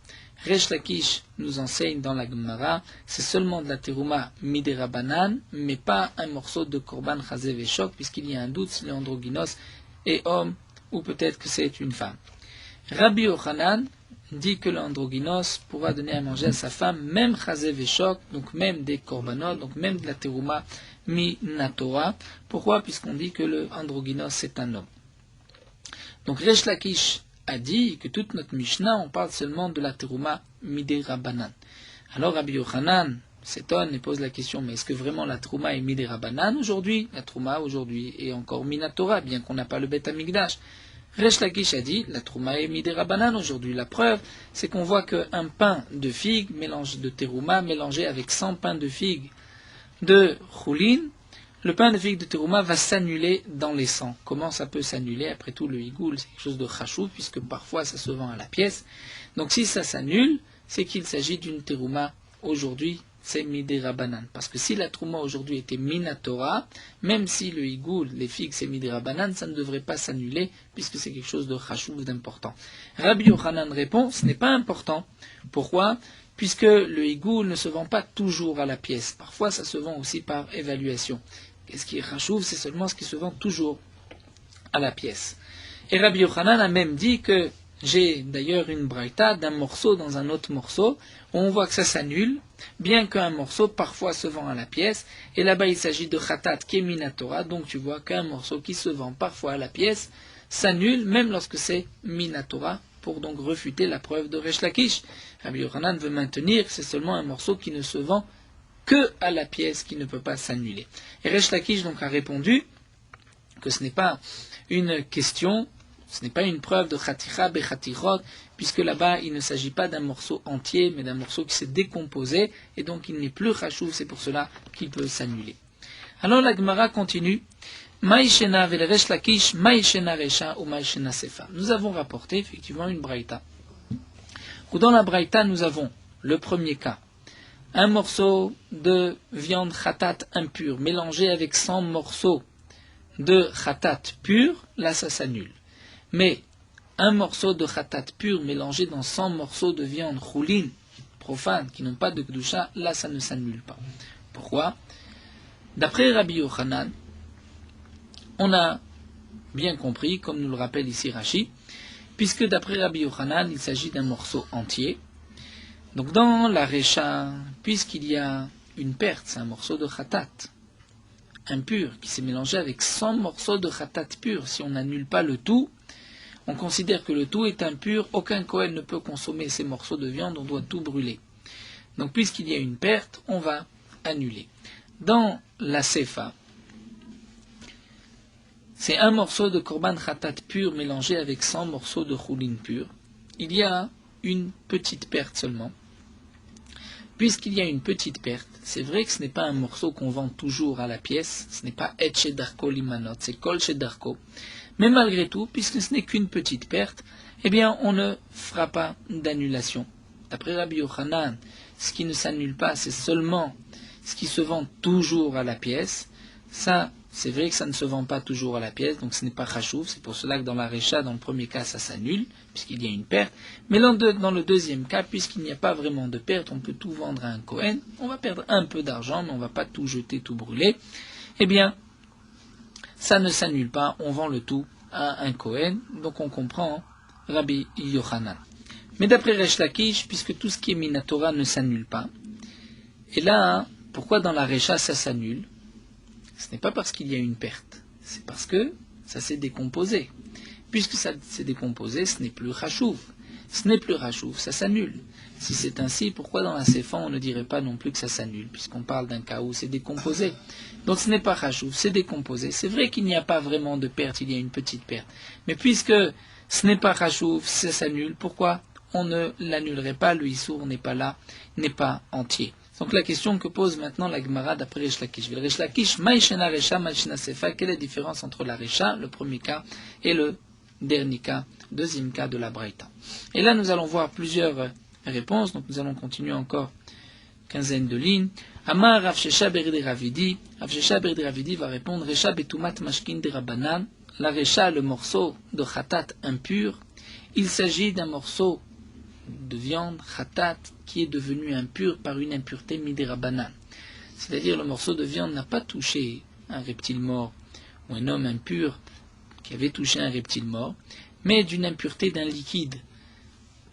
Resh Lakish nous enseigne dans la Gemara, c'est seulement de la terouma midera banan, mais pas un morceau de korban chazé veshok, puisqu'il y a un doute si le androgynos est homme ou peut-être que c'est une femme. Rabbi Yochanan dit que l'androgynos pourra donner à manger à sa femme, même chazé veshok, donc même des korbanot, donc même de la terouma minatora. Pourquoi? Puisqu'on dit que le androgynos c'est un homme. Donc Resh Lakish a dit que toute notre Mishnah, on parle seulement de la terouma midera banan. Alors Rabbi Yochanan s'étonne et pose la question, mais est-ce que vraiment la terouma est midera banan aujourd'hui? La terouma aujourd'hui est encore minatora, bien qu'on n'a pas le Bet Hamikdash. Resh Lakish a dit, la trouma est midera banan aujourd'hui. La preuve, c'est qu'on voit qu'un pain de figue, mélange de terouma, mélangé avec 100 pains de figue de choulin, le pain de figue de terouma va s'annuler dans les 100. Comment ça peut s'annuler? Après tout, le higoul, c'est quelque chose de chachou, puisque parfois ça se vend à la pièce. Donc si ça s'annule, c'est qu'il s'agit d'une terouma aujourd'hui, c'est midera banan. Parce que si la trouma aujourd'hui était minatora, même si le higoul, les figues, c'est midera banan, ça ne devrait pas s'annuler, puisque c'est quelque chose de chachouv, d'important. Rabbi Yochanan répond, ce n'est pas important. Pourquoi? Puisque le higoul ne se vend pas toujours à la pièce. Parfois, ça se vend aussi par évaluation. Et ce qui est chachouv, c'est seulement ce qui se vend toujours à la pièce. Et Rabbi Yochanan a même dit que j'ai d'ailleurs une braïta d'un morceau dans un autre morceau, où on voit que ça s'annule, bien qu'un morceau parfois se vend à la pièce, et là-bas il s'agit de khatat qui est minatora, donc tu vois qu'un morceau qui se vend parfois à la pièce, s'annule même lorsque c'est Minatora, pour donc refuter la preuve de Resh Lakish. Rabbi Yochanan veut maintenir que c'est seulement un morceau qui ne se vend que à la pièce, qui ne peut pas s'annuler. Et Resh Lakish donc a répondu que ce n'est pas une question, ce n'est pas une preuve de Khaticha Bechatirot, puisque là-bas il ne s'agit pas d'un morceau entier, mais d'un morceau qui s'est décomposé, et donc il n'est plus Khashuv, c'est pour cela qu'il peut s'annuler. Alors la Gemara continue. Maïshena vel Resh Lakish, Maïshena Resha ou Maïshena Sefa. Nous avons rapporté effectivement une braïta. Où dans la braïta nous avons le premier cas, un morceau de viande khatat impure mélangé avec 100 morceaux de khatat pur, là ça s'annule. Mais un morceau de khatat pur mélangé dans 100 morceaux de viande choulin, profane, qui n'ont pas de kedusha, là ça ne s'annule pas. Pourquoi? D'après Rabbi Yochanan, on a bien compris, comme nous le rappelle ici Rashi, puisque d'après Rabbi Yochanan, il s'agit d'un morceau entier. Donc dans la Recha, puisqu'il y a une perte, c'est un morceau de khatat impur qui s'est mélangé avec 100 morceaux de khatat pur. Si on n'annule pas le tout, on considère que le tout est impur, aucun Kohen ne peut consommer ces morceaux de viande, on doit tout brûler. Donc puisqu'il y a une perte, on va annuler. Dans la Sefa, c'est un morceau de korban khatat pur mélangé avec 100 morceaux de choulin pur. Il y a une petite perte seulement. Puisqu'il y a une petite perte, c'est vrai que ce n'est pas un morceau qu'on vend toujours à la pièce, ce n'est pas et shedarko limanot, c'est kol shedarko. Mais malgré tout, puisque ce n'est qu'une petite perte, eh bien on ne fera pas d'annulation. D'après Rabbi Yochanan, ce qui ne s'annule pas, c'est seulement ce qui se vend toujours à la pièce. Ça, c'est vrai que ça ne se vend pas toujours à la pièce, donc ce n'est pas chashuv. C'est pour cela que dans la Recha, dans le premier cas, ça s'annule, puisqu'il y a une perte. Mais dans le deuxième cas, puisqu'il n'y a pas vraiment de perte, on peut tout vendre à un Kohen. On va perdre un peu d'argent, mais on ne va pas tout jeter, tout brûler. Eh bien, ça ne s'annule pas, on vend le tout à un Kohen. Donc on comprend Rabbi Yochanan. Mais d'après Resh Lakish, puisque tout ce qui est Minatora ne s'annule pas, et là, pourquoi dans la Recha ça s'annule? Ce n'est pas parce qu'il y a une perte, c'est parce que ça s'est décomposé. Puisque ça s'est décomposé, ce n'est plus Chashuv. Ce n'est plus Chashuv, ça s'annule. Si c'est ainsi, pourquoi dans la Sefa on ne dirait pas non plus que ça s'annule, puisqu'on parle d'un cas où c'est décomposé? Donc ce n'est pas Chashuv, c'est décomposé. C'est vrai qu'il n'y a pas vraiment de perte, il y a une petite perte. Mais puisque ce n'est pas Chashuv, ça s'annule, pourquoi on ne l'annulerait pas? Le Issour n'est pas là, n'est pas entier. Donc la question que pose maintenant la Gemara d'après Resh Lakish. Resh Lakish, Maïshena Recha, Maïshena Sefa, quelle est la différence entre la Recha, le premier cas, et le dernier cas, deuxième cas de la Braïta? Et là nous allons voir plusieurs réponses, donc nous allons continuer encore quinzaine de lignes. Amar Rav Shesha Berdi Ravidi, Rav Shesha Berdi Ravidi va répondre Recha Betumat Mashkin de Rabbanan, la Recha, le morceau de Khatat impur, il s'agit d'un morceau de viande, khatat, qui est devenu impur par une impureté midérabanan. C'est-à-dire le morceau de viande n'a pas touché un reptile mort ou un homme impur qui avait touché un reptile mort, mais d'une impureté d'un liquide.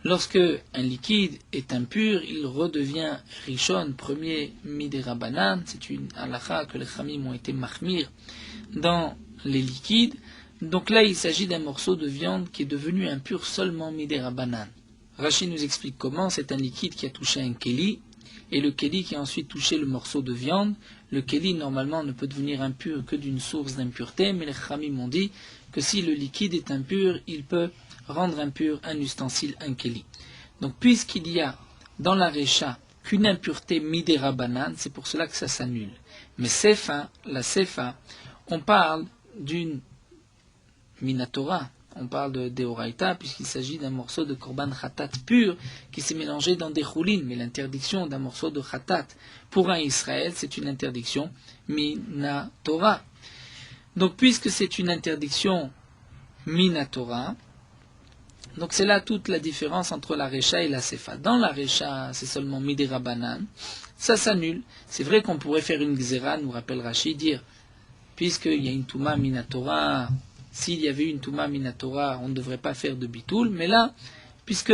Lorsque un liquide est impur, il redevient rishon, premier midérabanan. C'est une halakha que les chamim ont été mahmir dans les liquides. Donc là, il s'agit d'un morceau de viande qui est devenu impur seulement midérabanan. Rashi nous explique comment. C'est un liquide qui a touché un keli, et le keli qui a ensuite touché le morceau de viande. Le keli, normalement, ne peut devenir impur que d'une source d'impureté, mais les khamim m'ont dit que si le liquide est impur, il peut rendre impur un ustensile, un keli. Donc, puisqu'il y a dans la recha qu'une impureté midérabanan, c'est pour cela que ça s'annule. Mais sefa, la sefa, on parle d'une minatora. On parle de Deoraita, puisqu'il s'agit d'un morceau de korban khatat pur qui s'est mélangé dans des choulin. Mais l'interdiction d'un morceau de khatat pour un Israël, c'est une interdiction minatora. Donc, puisque c'est une interdiction minatora, donc c'est là toute la différence entre la recha et la sefa. Dans la recha, c'est seulement midérabanan, ça s'annule. C'est vrai qu'on pourrait faire une gzera, nous rappelle Rashi, dire, puisqu'il y a une touma minatora, s'il y avait une Touma Minatora, on ne devrait pas faire de bitoul, mais là, puisque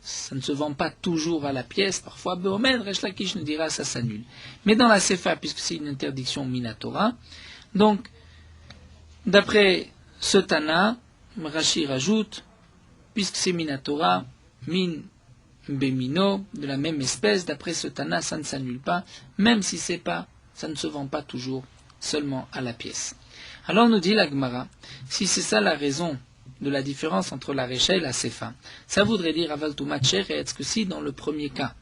ça ne se vend pas toujours à la pièce, parfois, Beomed, Resh Lakish nous dira, ça s'annule. Mais dans la Sefa, puisque c'est une interdiction Minatora, donc, d'après ce Tana, Rashi rajoute, puisque c'est Minatora, Min Bemino, de la même espèce, d'après ce Tana, ça ne s'annule pas, même si c'est pas, ça ne se vend pas toujours seulement à la pièce. Alors nous dit la Gemara, si c'est ça la raison de la différence entre la Recha et la Sefa, ça voudrait dire Aval Tumat Sheretz, que si dans le premier cas,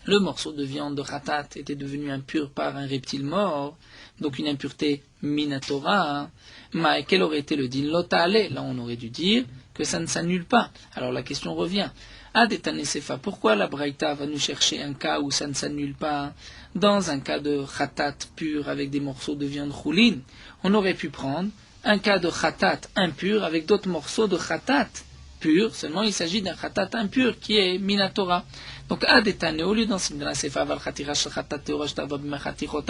le morceau de viande de Khatat était devenu impur par un reptile mort, donc une impureté Minatora, mais quel aurait été le din Lotale? Là on aurait dû dire que ça ne s'annule pas. Alors la question revient. Adetane Sefa, pourquoi la Braïta va nous chercher un cas où ça ne s'annule pas? Dans un cas de Khatat pur avec des morceaux de viande choulin, on aurait pu prendre un cas de Khatat impur avec d'autres morceaux de Khatat pur, seulement il s'agit d'un Khatat impur qui est Minatora. Donc, Adetane, au lieu d'enseigner dans la Sefa, un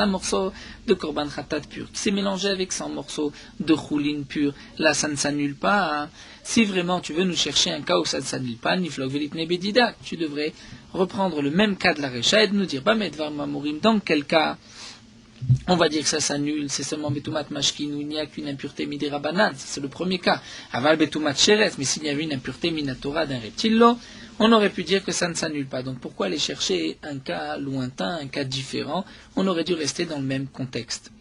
morceau de Korban Khatat pur qui s'est mélangé avec 100 morceaux de Choulin pur, là ça ne s'annule pas. Hein. Si vraiment tu veux nous chercher un cas où ça ne s'annule pas, Niflog Velitne Bedida, tu devrais reprendre le même cas de la Recha et de nous dire, Bamedvar Mamorim, dans quel cas on va dire que ça s'annule, c'est seulement Betumat Mashkin où il n'y a qu'une impureté Midera Banan, c'est le premier cas. Aval Betumat Sheretz, mais s'il y avait une impureté Minatora d'un reptile, on aurait pu dire que ça ne s'annule pas. Donc pourquoi aller chercher un cas lointain, un cas différent? On aurait dû rester dans le même contexte.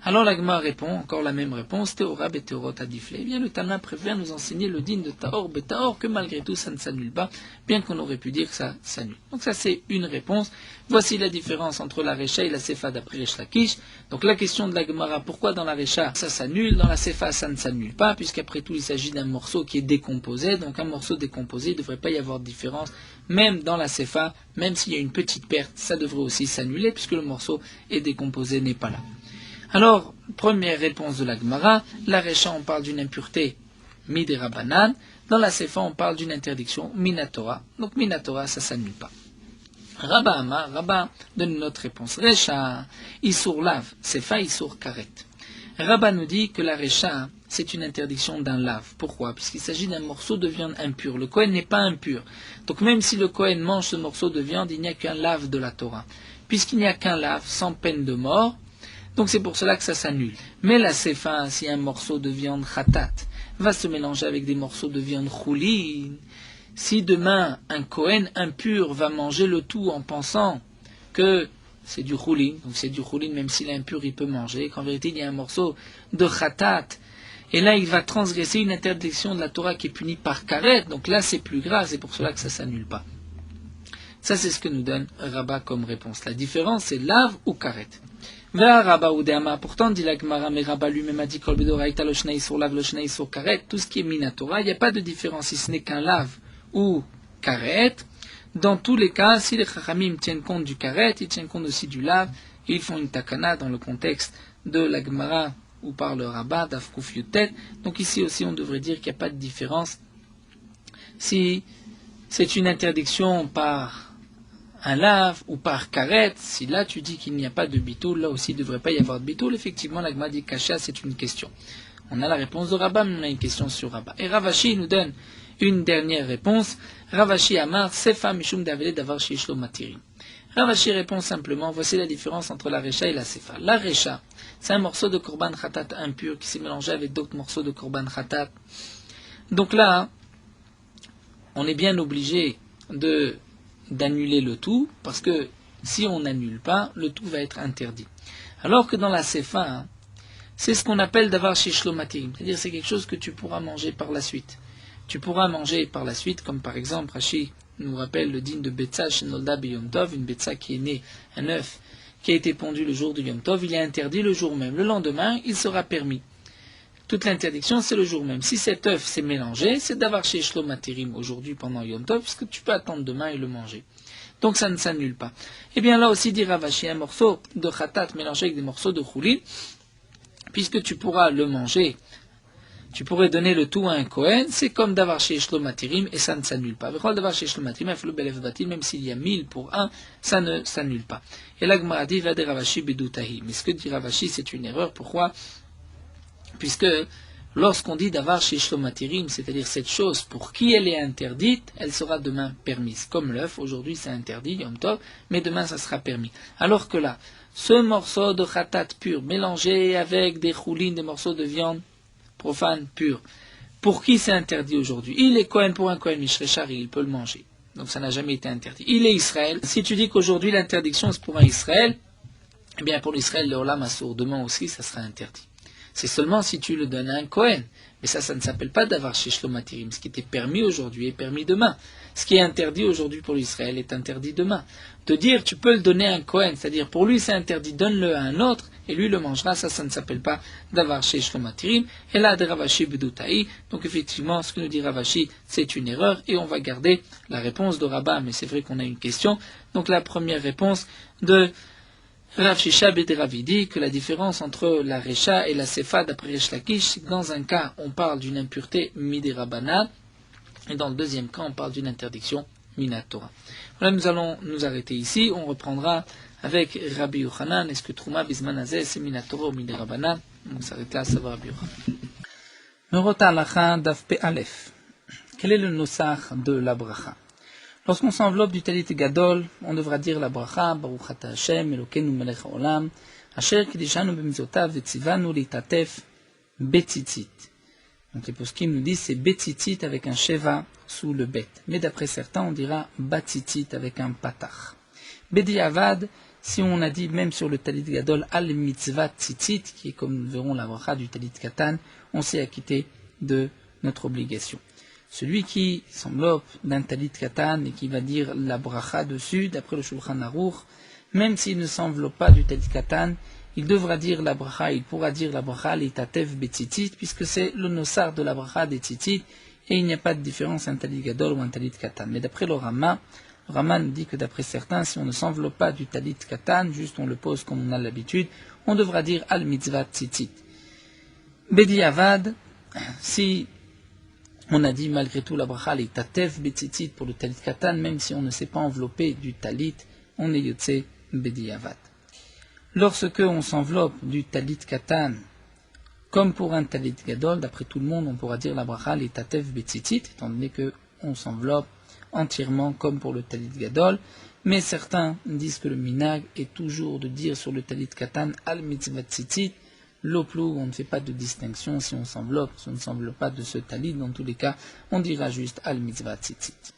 Alors l'Agma répond, encore la même réponse, Théora Beteorot Adifle. Eh bien le Tana préfère nous enseigner le din de Taor Betaor, que malgré tout ça ne s'annule pas, bien qu'on aurait pu dire que ça s'annule. Donc ça c'est une réponse. Voici la différence entre la Recha et la Sefa d'après Resh Lakish. Donc la question de la Gemara, pourquoi dans la Recha ça s'annule, dans la Sefa ça ne s'annule pas, puisqu'après tout il s'agit d'un morceau qui est décomposé, donc un morceau décomposé, il ne devrait pas y avoir de différence, même dans la Sefa, même s'il y a une petite perte, ça devrait aussi s'annuler, puisque le morceau est décomposé, n'est pas là. Alors, première réponse de la Gemara, la Recha on parle d'une impureté Midera Banan, dans la Sefa on parle d'une interdiction Minatora, donc Minatora ça s'annule pas. Rabba Amar, Rabba donne une autre réponse. Recha, Issour lave, Sefa Issour karet. Rabba nous dit que la Recha c'est une interdiction d'un lave. Pourquoi? Puisqu'il s'agit d'un morceau de viande impur. Le Kohen n'est pas impur. Donc même si le Kohen mange ce morceau de viande, il n'y a qu'un lave de la Torah. Puisqu'il n'y a qu'un lave sans peine de mort, donc c'est pour cela que ça s'annule. Mais la Sefa, si un morceau de viande khatat va se mélanger avec des morceaux de viande choulin, si demain un Kohen impur va manger le tout en pensant que c'est du choulin, donc c'est du choulin même s'il est impur il peut manger, qu'en vérité il y a un morceau de khatat, et là il va transgresser une interdiction de la Torah qui est punie par karet, donc là c'est plus grave, c'est pour cela que ça s'annule pas. Ça c'est ce que nous donne Rabba comme réponse. La différence c'est lave ou karet. Pourtant, dit la Gemara, mais Rabba lui-même a dit tout ce qui est minatora, il n'y a pas de différence si ce n'est qu'un lave ou karet. Dans tous les cas, si les chachamim tiennent compte du karet, ils tiennent compte aussi du lave, ils font une takana dans le contexte de la Gemara où parle Rabba, d'Afkouf Yutet. Donc ici aussi, on devrait dire qu'il n'y a pas de différence si c'est une interdiction par un lave ou par karet. Si là tu dis qu'il n'y a pas de bitoul, là aussi il ne devrait pas y avoir de bitoul. Effectivement, la Gemara dit kasha, c'est une question. On a la réponse de Rabba, mais on a une question sur Rabba. Et Ravashi nous donne une dernière réponse. Ravashi Amar, Sefa Mishum Davele Davar Shishlo Matirim. Ravashi répond simplement, voici la différence entre la Recha et la Sefa. La Recha, c'est un morceau de Korban Khatat impur qui s'est mélangé avec d'autres morceaux de Korban Khatat. Donc là, on est bien obligé d'annuler le tout, parce que si on n'annule pas, le tout va être interdit. Alors que dans la Sefa, c'est ce qu'on appelle Davar Shishlo Matirim, c'est-à-dire c'est quelque chose que tu pourras manger par la suite. Tu pourras manger par la suite, comme par exemple, Rashi nous rappelle le din de Betsa Shenolda B'Yom Tov, une Betsa qui est née, un œuf qui a été pondu le jour du Yom Tov, il est interdit le jour même. Le lendemain, il sera permis. Toute l'interdiction, c'est le jour même. Si cet œuf s'est mélangé, c'est d'avoir chez Shlo Materim aujourd'hui pendant Yom Tov, puisque tu peux attendre demain et le manger. Donc ça ne s'annule pas. Et bien là aussi, dit Ravashi, un morceau de khatat mélangé avec des morceaux de choulin, puisque tu pourras le manger, tu pourrais donner le tout à un Kohen, c'est comme d'avoir chez Shlo Materim et ça ne s'annule pas. Même s'il y a 1000 pour un, ça ne s'annule pas. Et là, Gemara dit, va de Ravashi bedutahi. Mais ce que dit Ravashi, c'est une erreur. Pourquoi? Puisque lorsqu'on dit d'avar chez Shlomatirim, c'est-à-dire cette chose pour qui elle est interdite, elle sera demain permise. Comme l'œuf, aujourd'hui c'est interdit, Yom Tov, mais demain ça sera permis. Alors que là, ce morceau de khatat pur, mélangé avec des choulines, des morceaux de viande profane, pur. Pour qui c'est interdit aujourd'hui? Il est Kohen pour un Kohen Mishrechari, il peut le manger. Donc ça n'a jamais été interdit. Il est Israël. Si tu dis qu'aujourd'hui l'interdiction c'est pour un Israël, eh bien pour l'Israël, le Olam Assour, demain aussi ça sera interdit. C'est seulement si tu le donnes à un Kohen. Mais ça ne s'appelle pas d'avoir chez Shlomathirim. Ce qui était permis aujourd'hui est permis demain. Ce qui est interdit aujourd'hui pour l'Israël est interdit demain. De dire tu peux le donner à un Kohen, c'est-à-dire pour lui c'est interdit, donne-le à un autre et lui le mangera, ça ne s'appelle pas d'avoir chez Shlomathirim. Et là de Ravashi Bedutaï. Donc effectivement, ce que nous dit Ravashi, c'est une erreur et on va garder la réponse de Rabbah. Mais c'est vrai qu'on a une question. Donc la première réponse de Rav Shisha Bederavidi, que la différence entre la Recha et la Sefa d'après Resh Lakish, c'est que dans un cas, on parle d'une impureté Midérabana, et dans le deuxième cas, on parle d'une interdiction Minatora. Voilà, nous allons nous arrêter ici. On reprendra avec Rabbi Yochanan. Est-ce que Trouma Bismanazé, c'est Minatora ou Midérabana? On s'arrête là, ça va Rabbi Yochanan. Merota Alacha Daf Pe Aleph. Quel est le nosach de la bracha? Lorsqu'on s'enveloppe du talit gadol, on devra dire la bracha, Baruch ata Hashem, Elokeinu melech haolam, Asher kideshanu b'mizotav v'tzivanu litatef betzitzit. Donc les poskim nous disent c'est betzitzit avec un sheva sous le bet. Mais d'après certains, on dira batzitzit avec un patach. Bediavad, si on a dit même sur le talit gadol al mitzvah tzitzit, qui est comme nous verrons la bracha du talit katan, on s'est acquitté de notre obligation. Celui qui s'enveloppe d'un talit katan et qui va dire la bracha dessus, d'après le Shulchan Aruch, même s'il ne s'enveloppe pas du talit katan, il devra dire la bracha, il pourra dire la bracha l'itatev betzitzit, puisque c'est le nosar de la bracha des tzitzit, et il n'y a pas de différence un talit gadol ou un talit katan. Mais d'après le Rama nous dit que d'après certains, si on ne s'enveloppe pas du talit katan, juste on le pose comme on a l'habitude, on devra dire al mitzvah tzitzit. Bedi avad, si on a dit malgré tout la bracha l'itatev betzitzit pour le talit katan, même si on ne s'est pas enveloppé du talit, on est yotze bedi avad. Lorsque on s'enveloppe du talit katan, comme pour un talit gadol, d'après tout le monde, on pourra dire la bracha l'itatev betzitzit, étant donné qu'on s'enveloppe entièrement comme pour le talit gadol, mais certains disent que le minag est toujours de dire sur le talit katan al mitzvah tzitzit, l'oplou, on ne fait pas de distinction si on s'enveloppe, si on ne s'enveloppe pas de ce talit, dans tous les cas, on dira juste al mitzvah tzitzit.